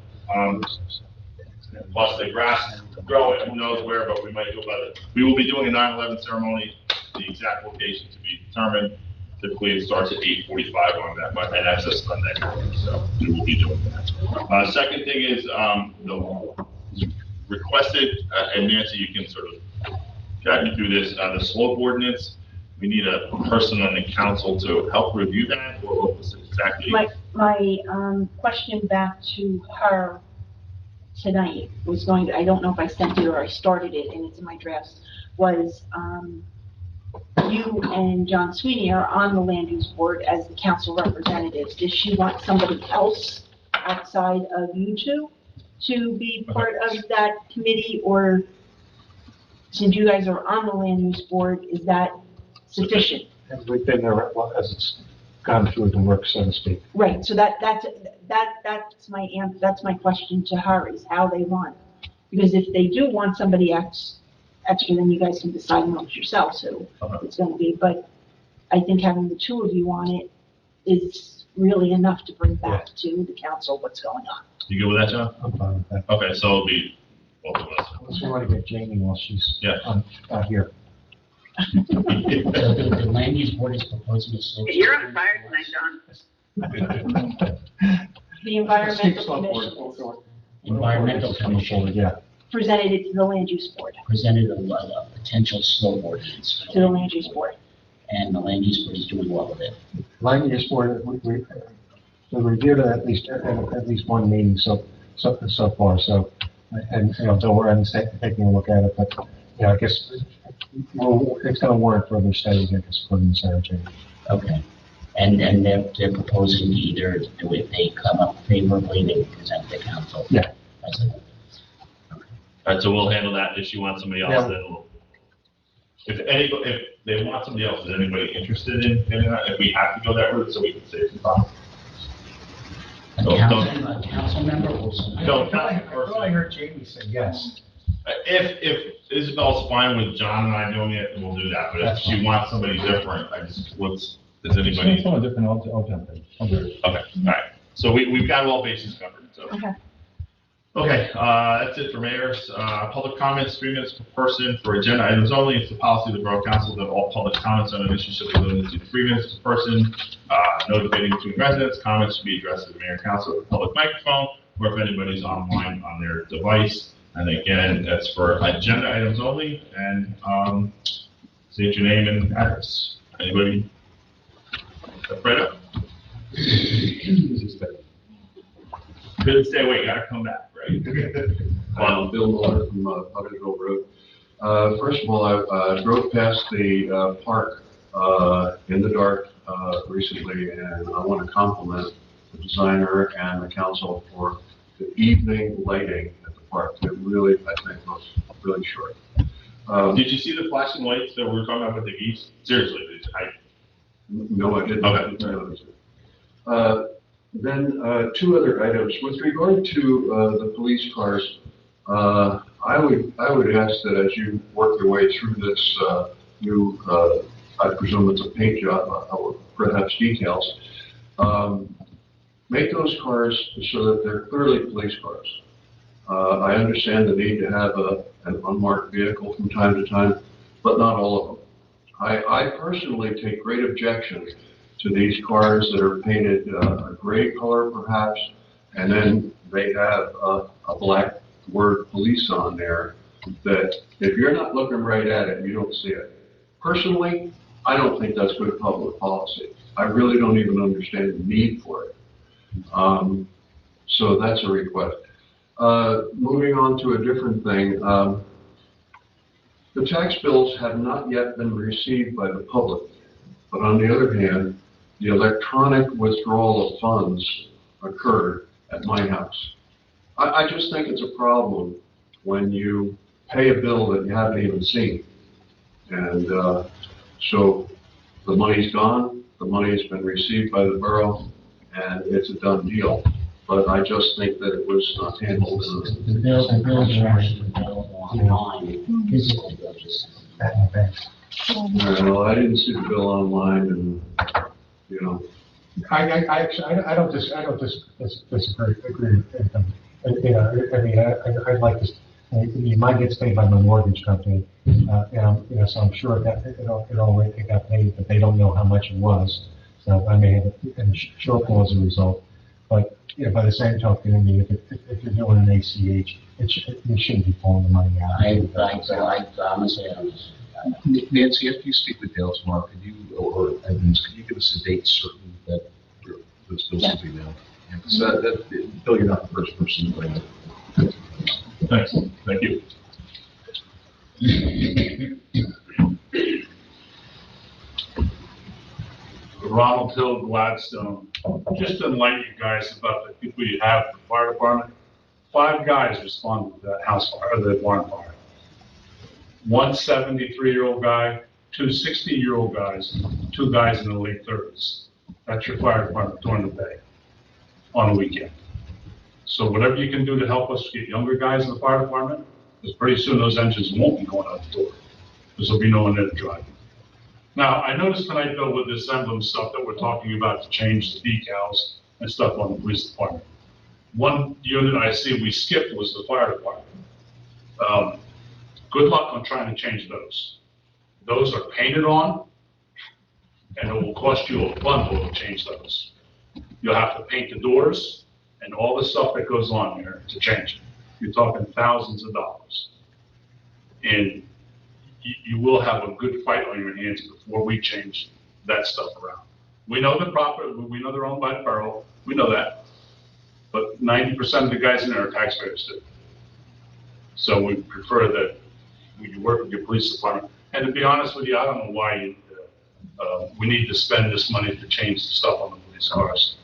Plus the grass growing, who knows where, but we might do about it. We will be doing a 9/11 ceremony, the exact location to be determined. Typically, it starts at 8:45 on that, and that's a Sunday morning, so we will be doing that. Second thing is, the requested, and Nancy, you can sort of guide me through this, the slope ordinance. we need a person on the council to help review that, or what was it exactly? My question back to her tonight was going to, I don't know if I sent it or I started it and it's in my drafts, was, you and John Sweeney are on the land use board as the council representatives. Does she want somebody else outside of you two to be part of that committee, or since you guys are on the land use board, is that sufficient? And we've been there as it's gone through the work, so to speak. Right, so that's my answer, that's my question to her, is how they want. Because if they do want somebody extra, then you guys can decide amongst yourselves who it's gonna be. But I think having the two of you on it is really enough to bring back to the council what's going on. You good with that, John? I'm fine with that. Okay, so it'll be both of us. Unless we want to get Jamie while she's Yeah. out here. So the land use board is proposing a slope. You're on fire tonight, John. The environmental commission Environmental commission Yeah. presented it to the land use board, presented a potential slope ordinance. to the land use board. And the land use board is doing well with it. Land use board, we reviewed it at least one meeting so far, so, and, you know, so we're taking a look at it, but, yeah, I guess, it's gonna warrant further study, I guess, for the secretary. Okay. And they're proposing to either do it, they come up favorably, they present the council. Yeah. As a- All right, so we'll handle that. If she wants somebody else, Yeah. then we'll. If they want somebody else, is anybody interested in that? If we have to go that route, so we can save some time. A council member or somebody? Don't, I heard Jamie say yes. If Isabel's fine with John and I doing it, then we'll do that. But if she wants somebody different, is anybody? Someone different, I'll jump in. I'll do it. Okay, all right. So we've got all bases covered, so. Okay. Okay, that's it for mayors. Public comments, 3 minutes per person for agenda items only. It's the policy of the Borough Council that all public comments on an issue should be limited to 3 minutes per person. No debating between residents. Comments should be addressed to the mayor and council at the public microphone, or if anybody's online on their device. And again, that's for agenda items only. And state your name and address. Anybody? Fredo? Couldn't stay away, gotta come back, right? Bill Miller from Potterville Road. First of all, I drove past the park in the dark recently, and I want to compliment the designer and the council for the evening lighting at the park. It really, I think, looks really short. Did you see the flashing lights that we were talking about with the geese? Seriously, No, I didn't. Okay. Then two other items. With regard to the police cars, I would ask that as you work your way through this new, I presume it's a paint job, or perhaps details, make those cars so that they're clearly police cars. I understand the need to have an unmarked vehicle from time to time, but not all of them. I personally take great objection to these cars that are painted a gray color perhaps, and then they have a black word police on there, that if you're not looking right at it, you don't see it. Personally, I don't think that's good public policy. I really don't even understand the need for it. So that's a request. Moving on to a different thing, the tax bills have not yet been received by the public, but on the other hand, the electronic withdrawal of funds occurred at my house. I just think it's a problem when you pay a bill that you haven't even seen. And so the money's gone, the money's been received by the borough, and it's a done deal. But I just think that it was not handled in The bills are actually available online, physically, they'll just. Well, I didn't see the bill online, and, you know. I don't disagree, agree with them. You know, I mean, I'd like to, mine gets paid by my mortgage company, you know, so I'm sure that it got paid, but they don't know how much it was. So I may have a shortfall as a result. But, you know, by the same token, I mean, if you're doing an ACH, you shouldn't be pulling the money out. I honestly, Nancy, after you speak with Dale tomorrow, could you, or Evans, could you give us a date certain that those bills will be mailed? So Bill, you're not the first person to bring it. Thanks. Thank you. Ronald Hill Gladstone, just to enlighten you guys about the people you have at the fire department. 5 guys responded to that house fire, or the barn fire. 1 73-year-old guy, 2 60-year-old guys, 2 guys in the late 30s. That's your fire department during the day, on the weekend. So whatever you can do to help us get younger guys in the fire department, because pretty soon those engines won't be going out the door, because there'll be no one there to drive. Now, I noticed tonight, though, with this emblem stuff that we're talking about to change the decals and stuff on the police department. One unit I see we skipped was the fire department. Good luck on trying to change those. Those are painted on, and it will cost you a bundle to change those. You'll have to paint the doors and all the stuff that goes on there to change it. You're talking thousands of dollars. And you will have a good fight on your hands before we change that stuff around. We know we know they're owned by the borough, we know that. But 90% of the guys in there are taxpayers too. So we prefer that you work with your police department. And to be honest with you, I don't know why we need to spend this money to change the stuff on the police cars.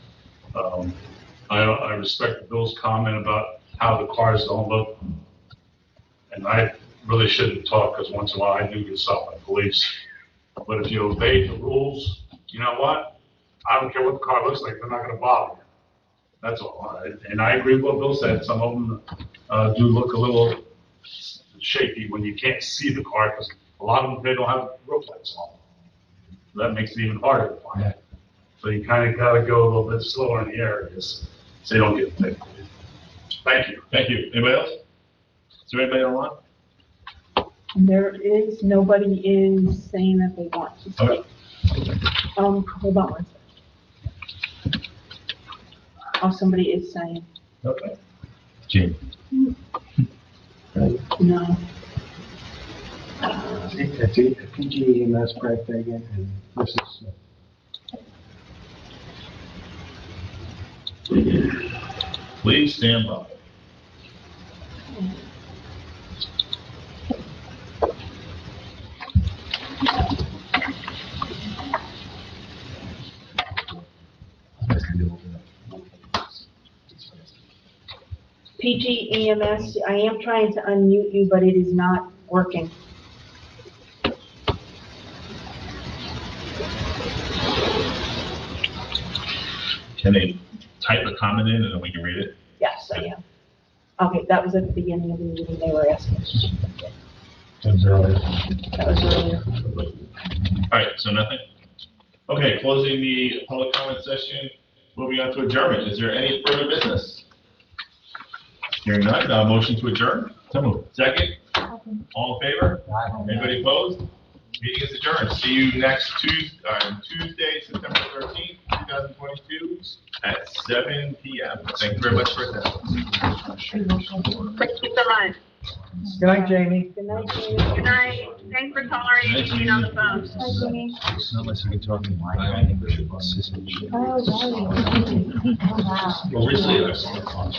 I respect Bill's comment about how the cars don't look. And I really shouldn't talk, because once in a while I do get stopped by police. But if you obey the rules, you know what? I don't care what the car looks like, they're not gonna bother you. That's all. And I agree with what Bill said, some of them do look a little shaky when you can't see the car, because a lot of them, they don't have roof lights on. That makes it even harder to find. So you kind of gotta go a little bit slower in the areas, so you don't get picked. Thank you. Thank you. Anybody else? Is there anybody online? Nobody is saying that they want to speak. Okay. Hold on one second. Oh, somebody is saying. Okay. Jim. No. It's a PGEMS, Brad Fagan, and Mrs. Smith. Please stand by. PGEMS, I am trying to unmute you, but it is not working. Can they type a comment in and then we can read it? Yes, I am. Okay, that was at the beginning of the meeting, they were asking. That was earlier. That was earlier. All right, so nothing? Okay, closing the public comment session, moving on to adjournment. Is there any further business? Hearing none, motion to adjourn? So moved. Second? All in favor? Anybody opposed? Meeting is adjourned. See you next Tuesday, September 13th, 2022 at 7 p.m. Thank you very much for attending. Thank you so much. Good night, Jamie. Good night, Jamie. Good night. Thanks for tolerating me on the phone. It's not like we can talk in Oh, right. Oh, wow. Well, recently,